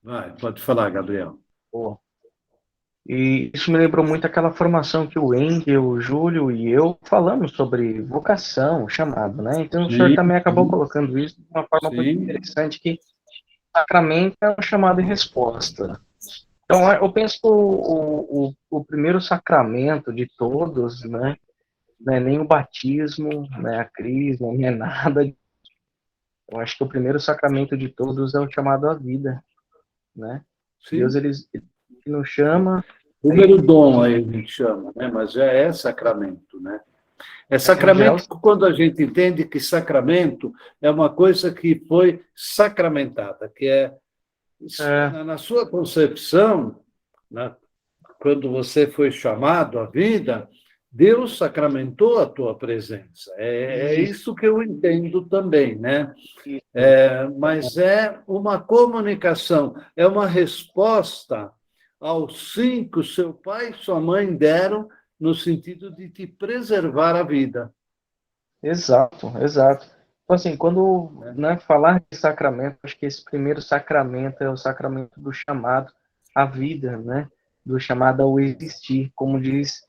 Vai, pode falar, Gabriel. Boa. E isso me lembrou muito aquela formação que o Engel, o Júlio e eu falamos sobre vocação, chamado, né? Então o senhor também acabou colocando isso de uma forma muito interessante, que sacramento é um chamado e resposta. Então eu penso que o primeiro sacramento de todos, né? Não é nem o batismo, não é a crisma, não é nada. Eu acho que o primeiro sacramento de todos é o chamado à vida, né? Sim. Deus, ele nos chama. Primeiro dom aí a gente chama, né? Mas já é sacramento, né? É sacramento quando a gente entende que sacramento é uma coisa que foi sacramentada, que na sua concepção, né? Quando você foi chamado à vida, Deus sacramentou a tua presença. É isso que eu entendo também, né? Mas é uma comunicação, é uma resposta ao sim que o seu pai e sua mãe deram no sentido de te preservar a vida. Exato. Então, assim, quando falar de sacramento, acho que esse primeiro sacramento é o sacramento do chamado à vida, né? Do chamado ao existir, como diz,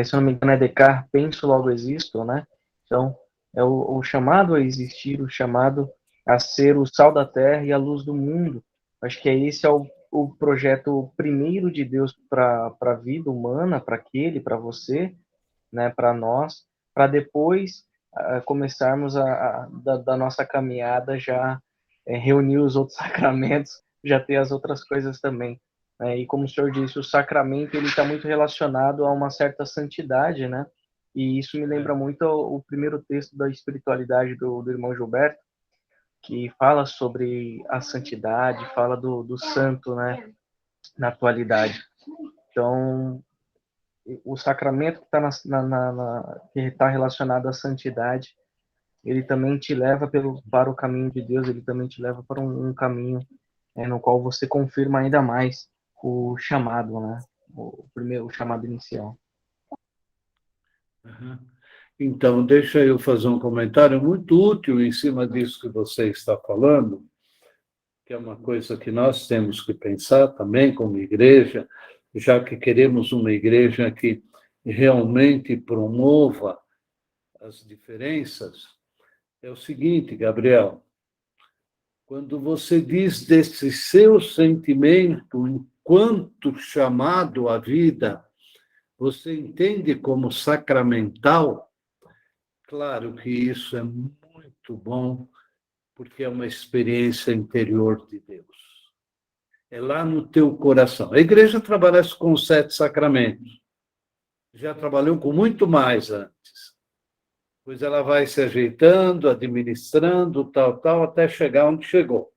se não me engano, é Descartes, penso, logo existo, né? Então, é o chamado a existir, o chamado a ser o sal da terra e a luz do mundo. Acho que esse é o projeto primeiro de Deus para a vida humana, para para você, né? Para nós, para depois começarmos da nossa caminhada já reunir os outros sacramentos, já ter as outras coisas também. Né? E como o senhor disse, o sacramento ele está muito relacionado a uma certa santidade, né? E isso me lembra muito o primeiro texto da espiritualidade do irmão Gilberto, que fala sobre a santidade, fala do santo, né? Na atualidade. Então, o sacramento que está que está relacionado à santidade, ele também te leva para o caminho de Deus, ele também te leva para um caminho no qual você confirma ainda mais o chamado, né? O chamado inicial. Então, deixa eu fazer um comentário muito útil em cima disso que você está falando, que é uma coisa que nós temos que pensar também como igreja, já que queremos uma igreja que realmente promova as diferenças. É o seguinte, Gabriel, quando você diz desse seu sentimento enquanto chamado à vida, você entende como sacramental? Claro que isso é muito bom, porque é uma experiência interior de Deus. É lá no teu coração. A igreja trabalha com os 7 sacramentos. Já trabalhou com muito mais antes. Pois ela vai se ajeitando, administrando, tal, até chegar onde chegou.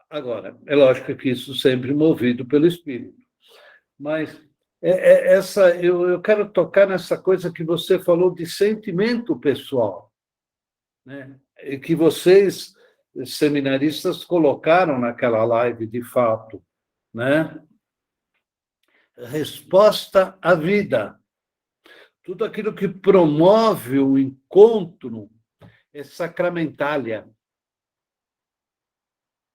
Agora, é lógico que isso sempre movido pelo Espírito. Mas eu quero tocar nessa coisa que você falou de sentimento pessoal, né? E que vocês, seminaristas, colocaram naquela live de fato, né? Resposta à vida. Tudo aquilo que promove o encontro é sacramentália.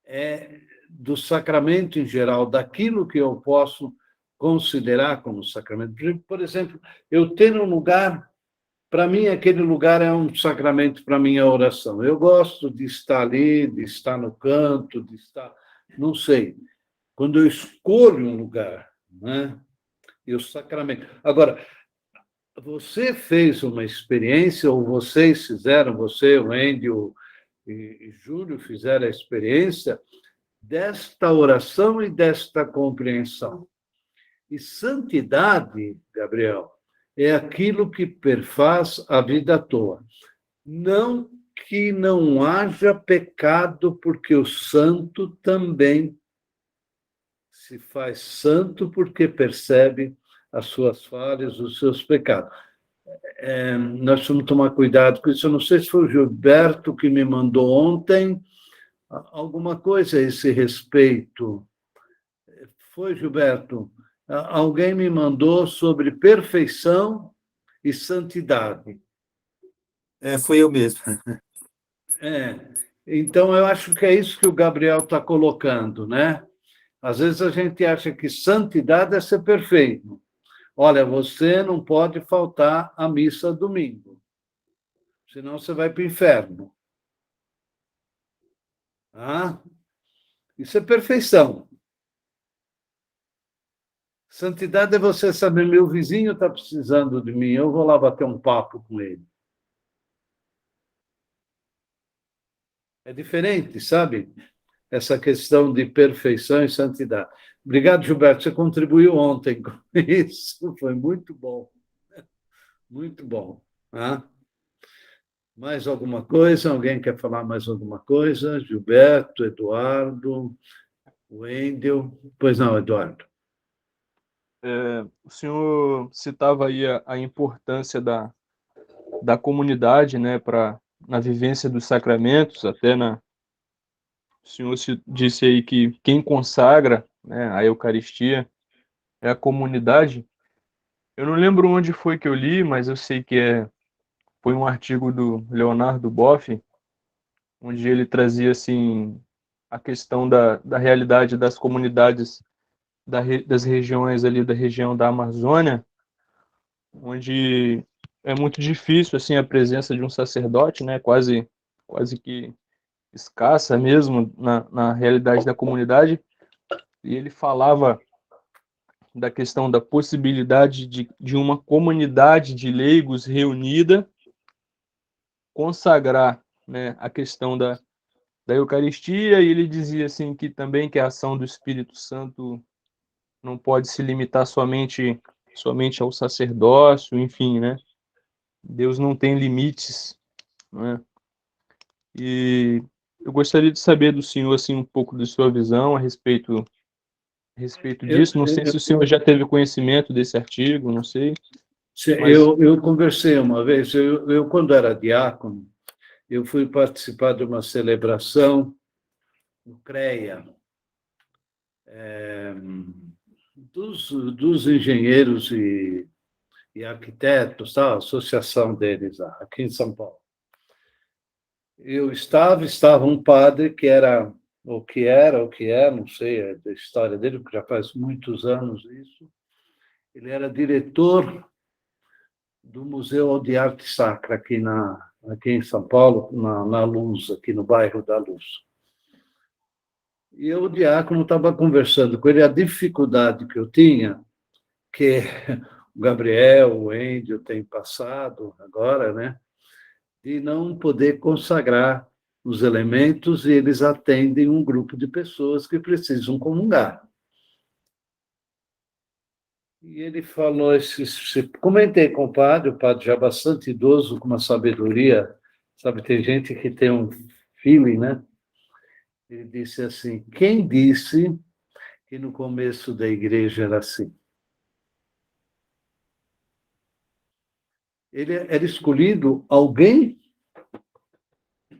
É do sacramento em geral, daquilo que eu posso considerar como sacramento. Por exemplo, eu ter um lugar para mim, aquele lugar é um sacramento para a minha oração. Eu gosto de estar ali, de estar no canto, de estar... Não sei. Quando eu escolho um lugar, né? E o sacramento. Agora, você fez uma experiência, ou vocês fizeram, você, o Andy e Júlio fizeram a experiência desta oração e desta compreensão. E santidade, Gabriel, é aquilo que perfaz a vida toda. Não que não haja pecado, porque o santo também se faz santo porque percebe as suas falhas, os seus pecados. Nós vamos tomar cuidado com isso. Eu não sei se foi o Gilberto que me mandou ontem alguma coisa a esse respeito. Foi, Gilberto? Alguém me mandou sobre perfeição e santidade. Foi eu mesmo. Então, eu acho que é isso que o Gabriel está colocando, né? Às vezes a gente acha que santidade é ser perfeito. Olha, você não pode faltar à missa domingo, senão você vai para o inferno. Isso é perfeição. Santidade é você saber, meu vizinho está precisando de mim, eu vou lá bater um papo com ele. É diferente, sabe? Essa questão de perfeição e santidade. Obrigado, Gilberto, você contribuiu ontem com isso, foi muito bom. Muito bom. Mais alguma coisa? Alguém quer falar mais alguma coisa? Gilberto, Eduardo, Wendel. Pois não, Eduardo. O senhor citava aí a importância da comunidade, né, na vivência dos sacramentos, o senhor disse aí que quem consagra, né, a Eucaristia é a comunidade. Eu não lembro onde foi que eu li, mas eu sei que foi um artigo do Leonardo Boff, onde ele trazia assim a questão da realidade das comunidades das regiões ali, da região da Amazônia, onde é muito difícil assim a presença de um sacerdote, né, quase que escassa mesmo na realidade da comunidade. E ele falava da questão da possibilidade de uma comunidade de leigos reunida consagrar, né, a questão da Eucaristia, e ele dizia assim que também que a ação do Espírito Santo não pode se limitar somente ao sacerdócio, enfim, né? Deus não tem limites, né? E eu gostaria de saber do senhor assim um pouco de sua visão a respeito disso. Não sei se o senhor já teve conhecimento desse artigo, não sei. Mas... Eu conversei uma vez, eu quando era diácono, eu fui participar de uma celebração no CREA, dos engenheiros e arquitetos, tá? A associação deles aqui em São Paulo. Estava um padre que era, o que é, não sei a história dele, porque já faz muitos anos isso. Ele era diretor do Museu de Arte Sacra aqui em São Paulo, na Luz, aqui no bairro da Luz. E eu, o diácono, estava conversando com ele a dificuldade que eu tinha, que o Gabriel, o Índio tem passado agora, né? De não poder consagrar os elementos, e eles atendem um grupo de pessoas que precisam comungar. E ele falou, comentei com o padre já bastante idoso, com uma sabedoria, sabe, tem gente que tem um feeling, né? Ele disse assim, quem disse que no começo da igreja era assim? Ele era escolhido alguém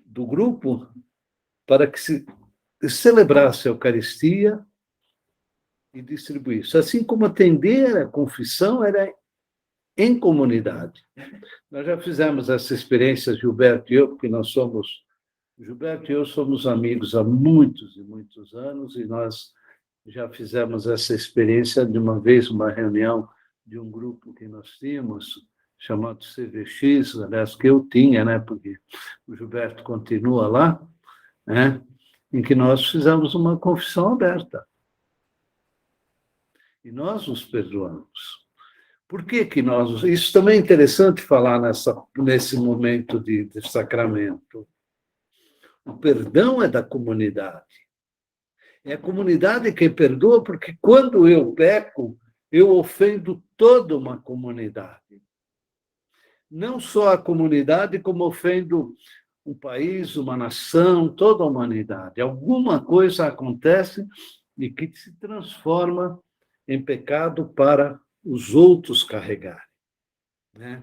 do grupo para que se celebrasse a Eucaristia e distribuísse. Assim como atender a confissão era em comunidade. Nós já fizemos essa experiência, Gilberto e eu, porque Gilberto e eu somos amigos há muitos e muitos anos, e nós já fizemos essa experiência de uma vez, uma reunião de um grupo que nós tínhamos, chamado CVX, aliás, que eu tinha, né, porque o Gilberto continua lá, né, em que nós fizemos uma confissão aberta. E nós nos perdoamos. Por que que nós... Isso também é interessante falar nesse momento de sacramento. O perdão é da comunidade. É a comunidade que perdoa, porque quando eu peco, eu ofendo toda uma comunidade. Não só a comunidade, como ofendo um país, uma nação, toda a humanidade. Alguma coisa acontece e que se transforma em pecado para os outros carregarem, né?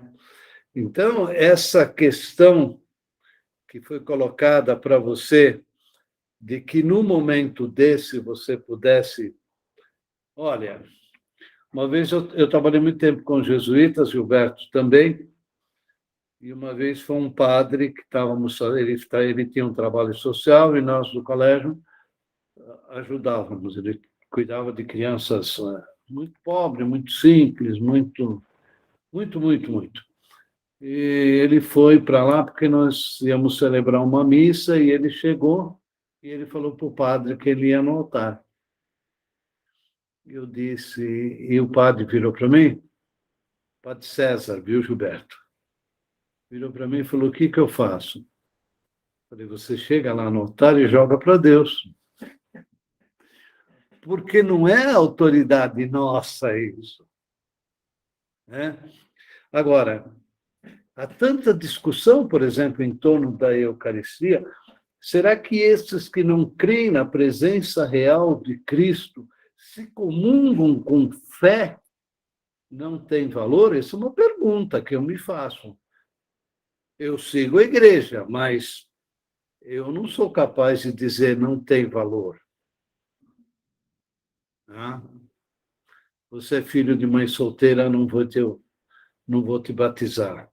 Então, essa questão que foi colocada para você, de que no momento desse você pudesse... Olha, uma vez eu trabalhei muito tempo com jesuítas, Gilberto também, e uma vez foi um padre que ele tinha um trabalho social e nós do colégio ajudávamos. Ele cuidava de crianças muito pobres, muito simples, muito. E ele foi para lá porque nós íamos celebrar uma missa e ele chegou e ele falou para o padre que ele ia no altar. Eu disse, e o padre virou para mim, Padre César, viu, Gilberto? Virou para mim e falou, o que eu faço? Falei, você chega lá no altar e joga para Deus. Porque não é autoridade nossa isso. Né? Agora, há tanta discussão, por exemplo, em torno da Eucaristia. Será que esses que não creem na presença real de Cristo se comungam com fé? Não tem valor? Essa é uma pergunta que eu me faço. Eu sigo a igreja, mas eu não sou capaz de dizer não tem valor. Ah? Você é filho de mãe solteira, não vou te batizar.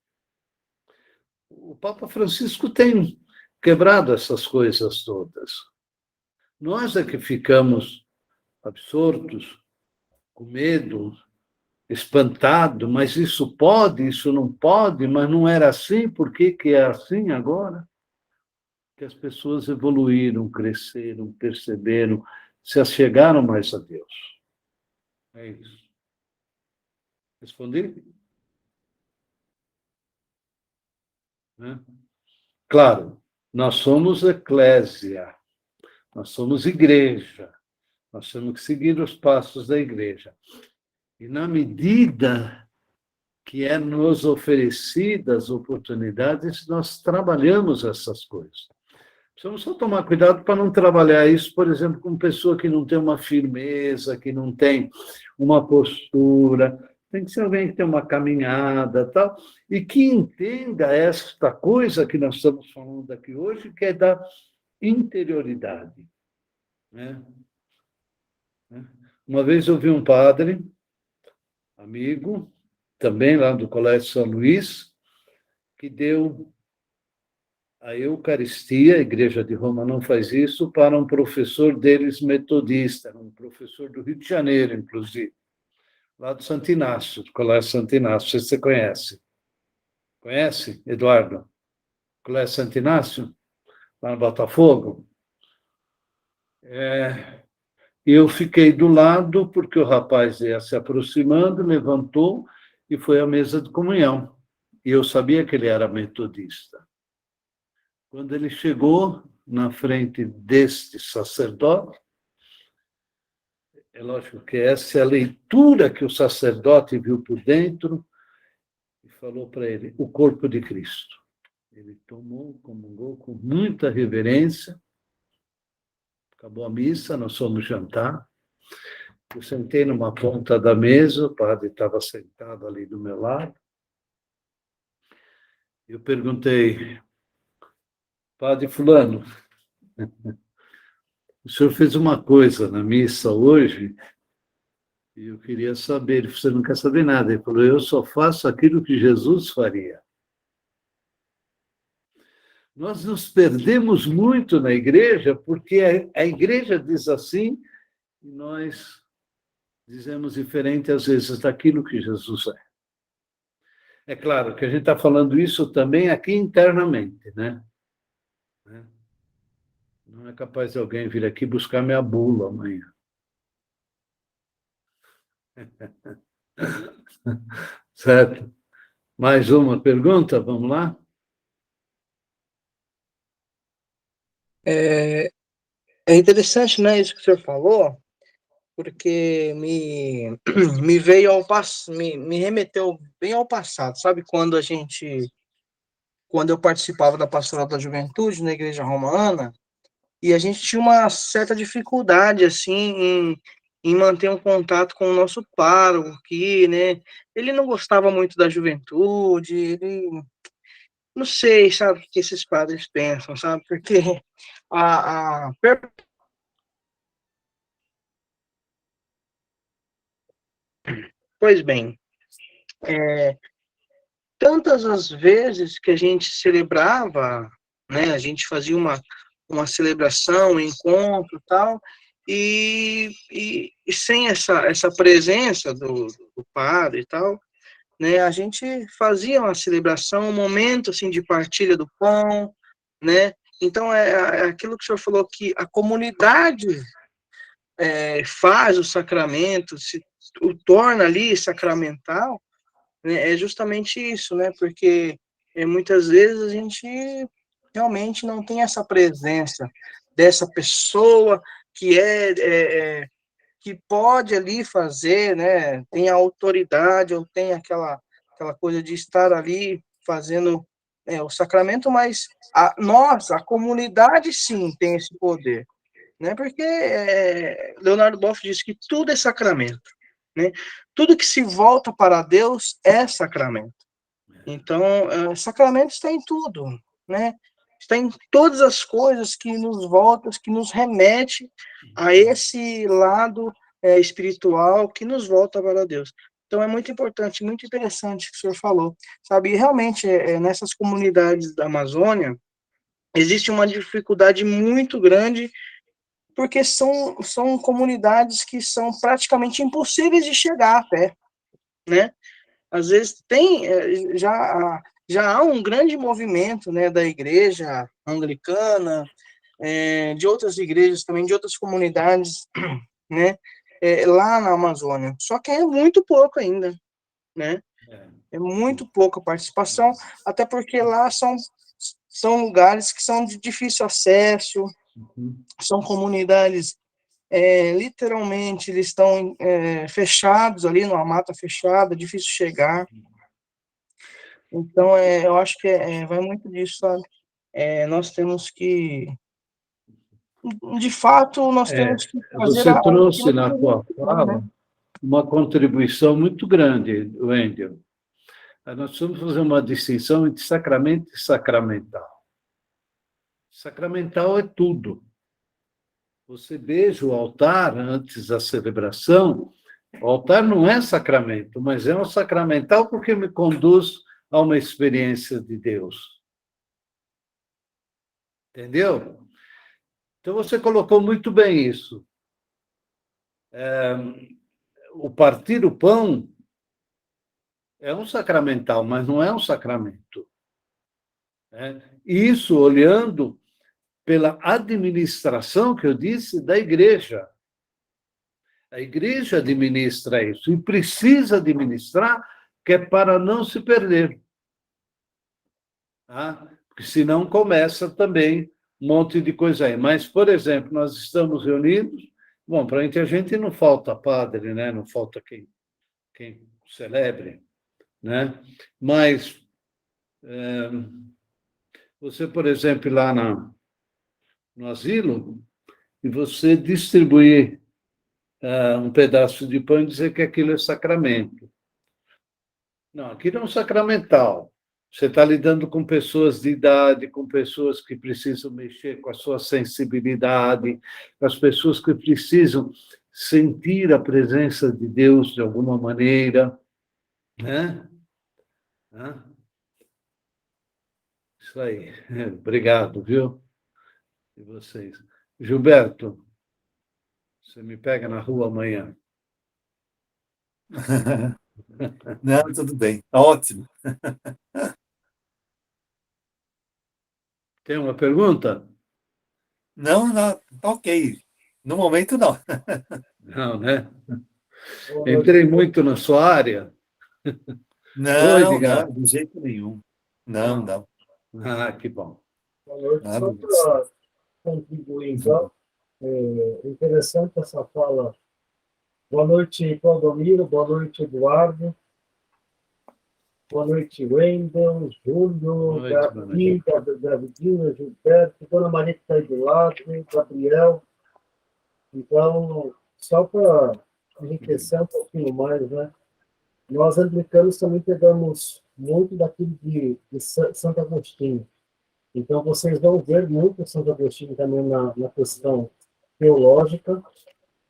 O Papa Francisco tem quebrado essas coisas todas. Nós é que ficamos absortos, com medo, espantado, mas isso pode, isso não pode, mas não era assim, por que que é assim agora? Que as pessoas evoluíram, cresceram, perceberam, se achegaram mais a Deus. É isso. Respondi? Né? Claro, nós somos eclésia, nós somos igreja, nós temos que seguir os passos da igreja. E na medida que é nos oferecidas oportunidades, nós trabalhamos essas coisas. Precisamos só tomar cuidado para não trabalhar isso, por exemplo, com pessoa que não tem uma firmeza, que não tem uma postura. Tem que ser alguém que tem uma caminhada, tal, e que entenda esta coisa que nós estamos falando aqui hoje, que é da interioridade. Né? Uma vez eu vi um padre, amigo, também lá do Colégio São Luís, que deu a Eucaristia, a Igreja de Roma não faz isso, para um professor deles metodista, um professor do Rio de Janeiro, inclusive, lá do Santo Inácio, do Colégio Santo Inácio, não sei se você conhece. Conhece, Eduardo? Colégio Santo Inácio, lá no Botafogo? E eu fiquei do lado, porque o rapaz ia se aproximando, levantou e foi à mesa de comunhão. E eu sabia que ele era metodista. Quando ele chegou na frente deste sacerdote, é lógico que essa é a leitura que o sacerdote viu por dentro e falou para ele, o corpo de Cristo. Ele tomou, comungou com muita reverência, acabou a missa, nós fomos jantar, eu sentei numa ponta da mesa, o padre estava sentado ali do meu lado, eu perguntei, Padre fulano, o senhor fez uma coisa na missa hoje e eu queria saber. Ele falou, você não quer saber nada. Ele falou, eu só faço aquilo que Jesus faria. Nós nos perdemos muito na igreja porque a igreja diz assim e nós dizemos diferente às vezes daquilo que Jesus é. É claro que a gente está falando isso também aqui internamente, né? Não é capaz de alguém vir aqui buscar minha bula amanhã. Certo? Mais uma pergunta? Vamos lá? É interessante, né, isso que o senhor falou, porque me veio me remeteu bem ao passado, sabe? Quando eu participava da pastoral da juventude na igreja romana, e a gente tinha uma certa dificuldade, assim, em manter um contato com o nosso pároco aqui, né? Ele não gostava muito da juventude, ele, não sei, sabe, o que esses padres pensam, sabe? Porque a, a pois bem, tantas as vezes que a gente celebrava, né, a gente fazia uma celebração, um encontro tal, e sem essa presença do padre e tal, né, a gente fazia uma celebração, um momento assim de partilha do pão, né, então é aquilo que o senhor falou, que a comunidade faz o sacramento, o torna ali sacramental, né, é justamente isso, né? Porque muitas vezes a gente realmente não tem essa presença dessa pessoa que que pode ali fazer, né? Tem a autoridade ou tem aquela coisa de estar ali fazendo o sacramento, mas a comunidade sim tem esse poder, né? Porque Leonardo Boff diz que tudo é sacramento, né? Tudo que se volta para Deus é sacramento. Então, sacramento está em tudo, né? Está em todas as coisas que nos voltam, que nos remete a esse lado espiritual que nos volta para Deus. Então, é muito importante, muito interessante o que o senhor falou, sabe? E realmente, nessas comunidades da Amazônia, existe uma dificuldade muito grande, porque são comunidades que são praticamente impossíveis de chegar até, né? Às vezes já há um grande movimento, né, da igreja anglicana, de outras igrejas também, de outras comunidades, né, lá na Amazônia. Só que é muito pouco ainda, né? É muito pouca participação, até porque lá são lugares que são de difícil acesso, são comunidades literalmente eles estão fechados ali numa mata fechada, difícil chegar. Então, eu acho que vai muito disso, sabe? Nós temos que, de fato, nós temos que fazer Você trouxe aquilo que na a tua gente pode, né? fala uma contribuição muito grande, Wendel. Nós precisamos fazer uma distinção entre sacramento e sacramental. Sacramental é tudo. Você beija o altar antes da celebração. O altar não é sacramento, mas é um sacramental porque me conduz a uma experiência de Deus. Entendeu? Então, você colocou muito bem isso. O partir o pão é um sacramental, mas não é um sacramento. Isso olhando pela administração, que eu disse, da igreja. A igreja administra isso, e precisa administrar, que é para não se perder. Tá? Porque senão começa também um monte de coisa aí. Mas, por exemplo, nós estamos reunidos, bom, para a gente não falta padre, né? Não falta quem celebre, né? Mas você, por exemplo, lá no asilo, e você distribuir um pedaço de pão e dizer que aquilo é sacramento. Não, aquilo é um sacramental. Você está lidando com pessoas de idade, com pessoas que precisam mexer com a sua sensibilidade, com as pessoas que precisam sentir a presença de Deus de alguma maneira, né? Isso aí. Obrigado, viu? E vocês. Gilberto, você me pega na rua amanhã. Não, tudo bem. Tá ótimo. Tem uma pergunta? Não, não, tá ok. No momento, não. Não, né? Entrei muito na sua área. Oi, Não, Edgar. não, de jeito nenhum. Não, não. Ah, que bom. Boa noite. Nada Só disso. para contribuir, então, é interessante essa fala. Boa noite, Claudomiro. Boa noite, Eduardo. Boa noite, Wendel, Júlio, Boa noite, boa noite. Gabi, Davidinho, Gilberto, Dona Maria que está aí do lado, Gabriel. Então, só para enriquecer um pouquinho mais, né? Nós, anglicanos, também pegamos muito daquilo de Santo Agostinho. Então, vocês vão ver muito Santo Agostinho também na questão teológica,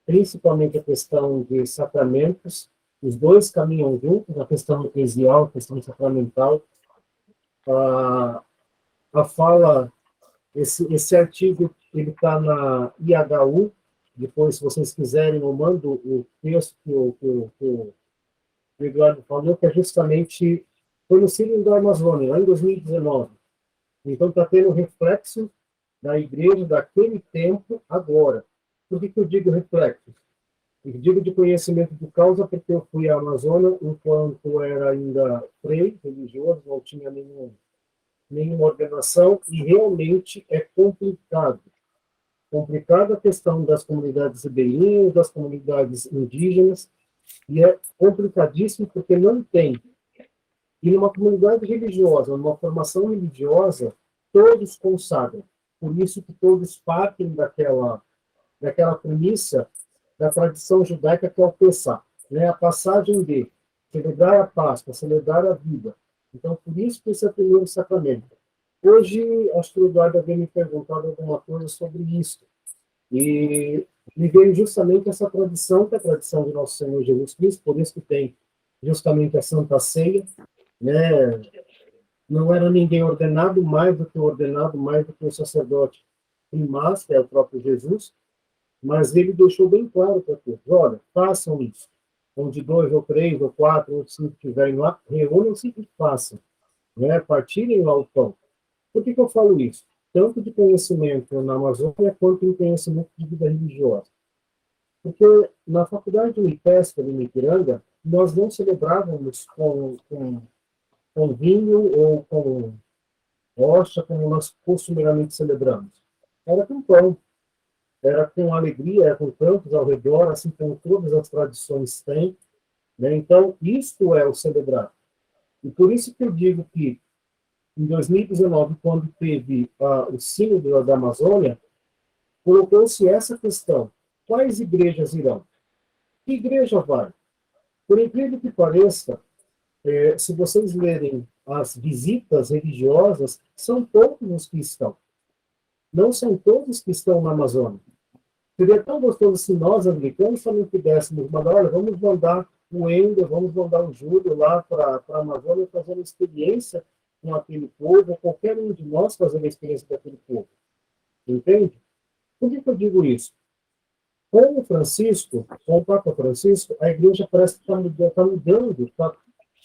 principalmente a questão de sacramentos. Os dois caminham juntos, a questão eclesial, a questão sacramental. A fala, esse artigo, ele está na IHU. Depois, se vocês quiserem, eu mando o texto que o Eduardo falou, que é justamente, foi no Sírio da Amazônia, lá em 2019. Então, está tendo reflexo da igreja daquele tempo agora. Por que eu digo reflexo? Eu digo de conhecimento de causa porque eu fui à Amazônia enquanto era ainda frei religioso, não tinha nenhuma ordenação, e realmente é complicado. Complicada a questão das comunidades ribeirinhas, das comunidades indígenas, e é complicadíssimo porque não tem. E numa comunidade religiosa, numa formação religiosa, todos consagram. Por isso que todos partem daquela premissa da tradição judaica que é o Pessah, né? A passagem de celebrar a Páscoa, celebrar a vida. Então, por isso que esse é o primeiro sacramento. Hoje, acho que o Eduardo havia me perguntado alguma coisa sobre isso. E me veio justamente essa tradição, que é a tradição de Nosso Senhor Jesus Cristo, por isso que tem justamente a Santa Ceia, né? Não era ninguém ordenado, mais do que o sacerdote primaz, que é o próprio Jesus, mas ele deixou bem claro para todos: olha, façam isso. Onde 2 ou 3 ou 4 ou 5 estiverem lá, reúnam-se e façam. Né? Partilhem lá o pão. Por que eu falo isso? Tanto de conhecimento na Amazônia, quanto em conhecimento de vida religiosa. Porque na faculdade de Unipesca, de Ipiranga, nós não celebrávamos com vinho ou com rocha, como nós costumeiramente celebramos. Era com pão, era com alegria, era com cantos ao redor, assim como todas as tradições têm. Né? Então, isto é o celebrar. E por isso que eu digo que, em 2019, quando teve o Sínodo da Amazônia, colocou-se essa questão: quais igrejas irão? Que igreja vai? Por incrível que pareça, se vocês lerem as visitas religiosas, são poucos os que estão. Não são todos que estão na Amazônia. Seria tão gostoso se nós, americanos, também pudéssemos mandar: olha, vamos mandar o Wendel, vamos mandar o Júlio lá para a Amazônia fazer uma experiência com aquele povo, qualquer um de nós fazer uma experiência com aquele povo. Entende? Por que eu digo isso? Com o Papa Francisco, a igreja parece que está mudando, está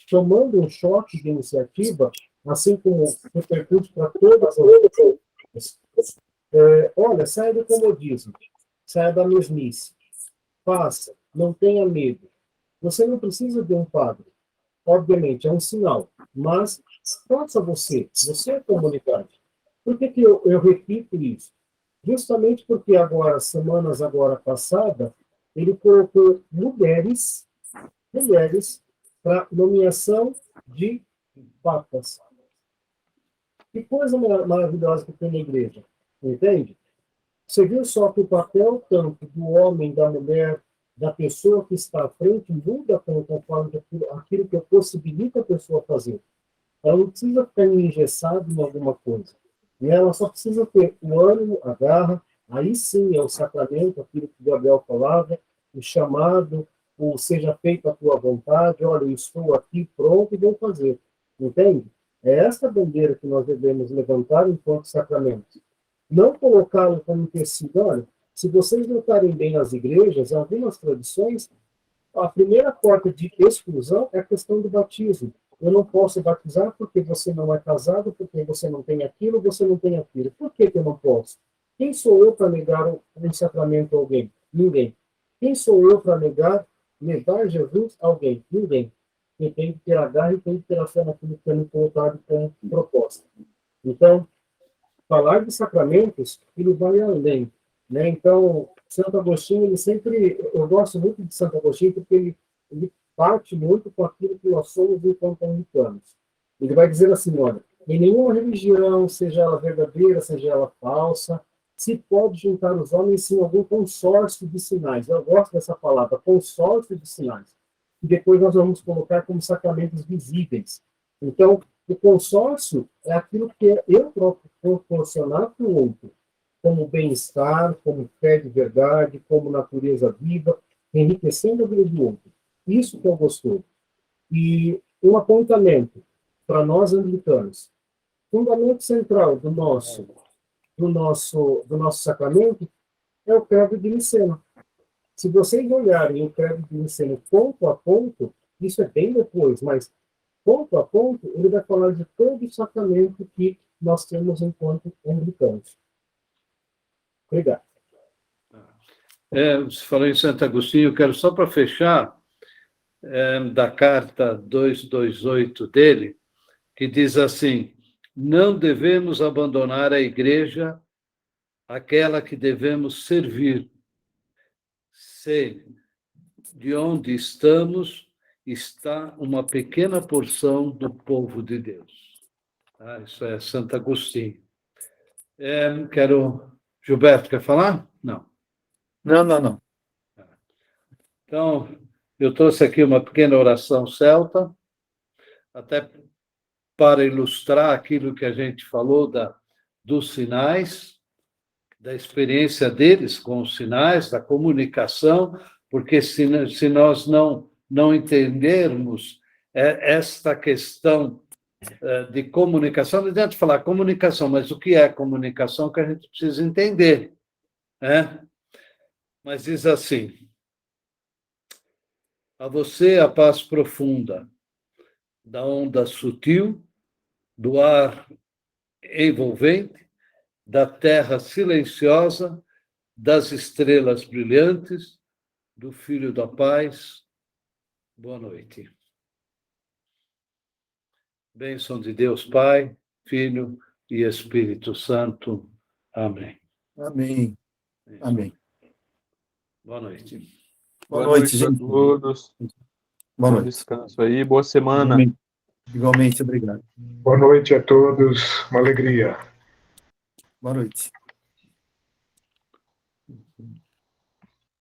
tomando um choque de iniciativa, assim como repercute para todas as outras. Olha, saia do comodismo, saia da mesmice, faça, não tenha medo. Você não precisa de um padre, obviamente, é um sinal, mas faça você é comunidade. Por que eu repito isso? Justamente porque agora, semanas passadas, ele colocou mulheres para nomeação de papas. Que coisa maravilhosa que tem na igreja, entende? Você viu só que o papel tanto do homem, da mulher, da pessoa que está à frente, muda conforme aquilo que possibilita a pessoa fazer. Ela não precisa ficar engessada em alguma coisa. E ela só precisa ter o ânimo, a garra, aí sim é o sacramento, aquilo que Gabriel falava, o chamado, o seja feita a tua vontade, olha, eu estou aqui pronto e vou fazer. Entende? É essa bandeira que nós devemos levantar enquanto sacramento. Não colocá-lo como empecilho. Olha, se vocês notarem bem nas igrejas, em algumas tradições, a primeira porta de exclusão é a questão do batismo. Eu não posso batizar porque você não é casado, porque você não tem aquilo, você não tem aquilo. Por que eu não posso? Quem sou eu para negar um sacramento a alguém? Ninguém. Quem sou eu para negar Jesus a alguém? Ninguém. Quem tem que ter a garra e tem que ter a fé naquilo que é me colocado como proposta. Então, falar de sacramentos, ele vai além, né? Então, Santo Agostinho, ele sempre, eu gosto muito de Santo Agostinho porque ele parte muito com aquilo que nós somos enquanto anglicanos. Ele vai dizer assim, olha, em nenhuma religião, seja ela verdadeira, seja ela falsa, se pode juntar os homens em algum consórcio de sinais. Eu gosto dessa palavra, consórcio de sinais. E depois nós vamos colocar como sacramentos visíveis. Então, o consórcio é aquilo que eu próprio proporcionar para o outro, como bem-estar, como fé de verdade, como natureza viva, enriquecendo a vida do outro. Isso que é o gostoso. E um apontamento para nós anglicanos. Fundamento central do nosso sacramento é o credo de Niceno. Se vocês olharem o credo de Niceno ponto a ponto, isso é bem depois, mas ponto a ponto, ele vai falar de todo o sacramento que nós temos enquanto anglicanos. Obrigado. Você falou em Santo Agostinho, eu quero só para fechar, da carta 228 dele, que diz assim: não devemos abandonar a igreja, aquela que devemos servir, se de onde estamos está uma pequena porção do povo de Deus. Isso é Santo Agostinho. Gilberto, quer falar? Não. Não. Então, eu trouxe aqui uma pequena oração celta, até para ilustrar aquilo que a gente falou dos sinais, da experiência deles com os sinais, da comunicação, porque se nós não entendermos esta questão de comunicação, não adianta falar comunicação, mas o que é comunicação que a gente precisa entender, né? Mas diz assim: a você a paz profunda da onda sutil, do ar envolvente, da terra silenciosa, das estrelas brilhantes, do Filho da Paz. Boa noite. Bênção de Deus Pai, Filho e Espírito Santo. Amém. Amém. Amém. Boa noite. Boa noite, a gente. todos. Boa Bom noite. descanso aí. Boa semana. Igualmente, obrigado. Boa noite a todos, uma alegria. Boa noite.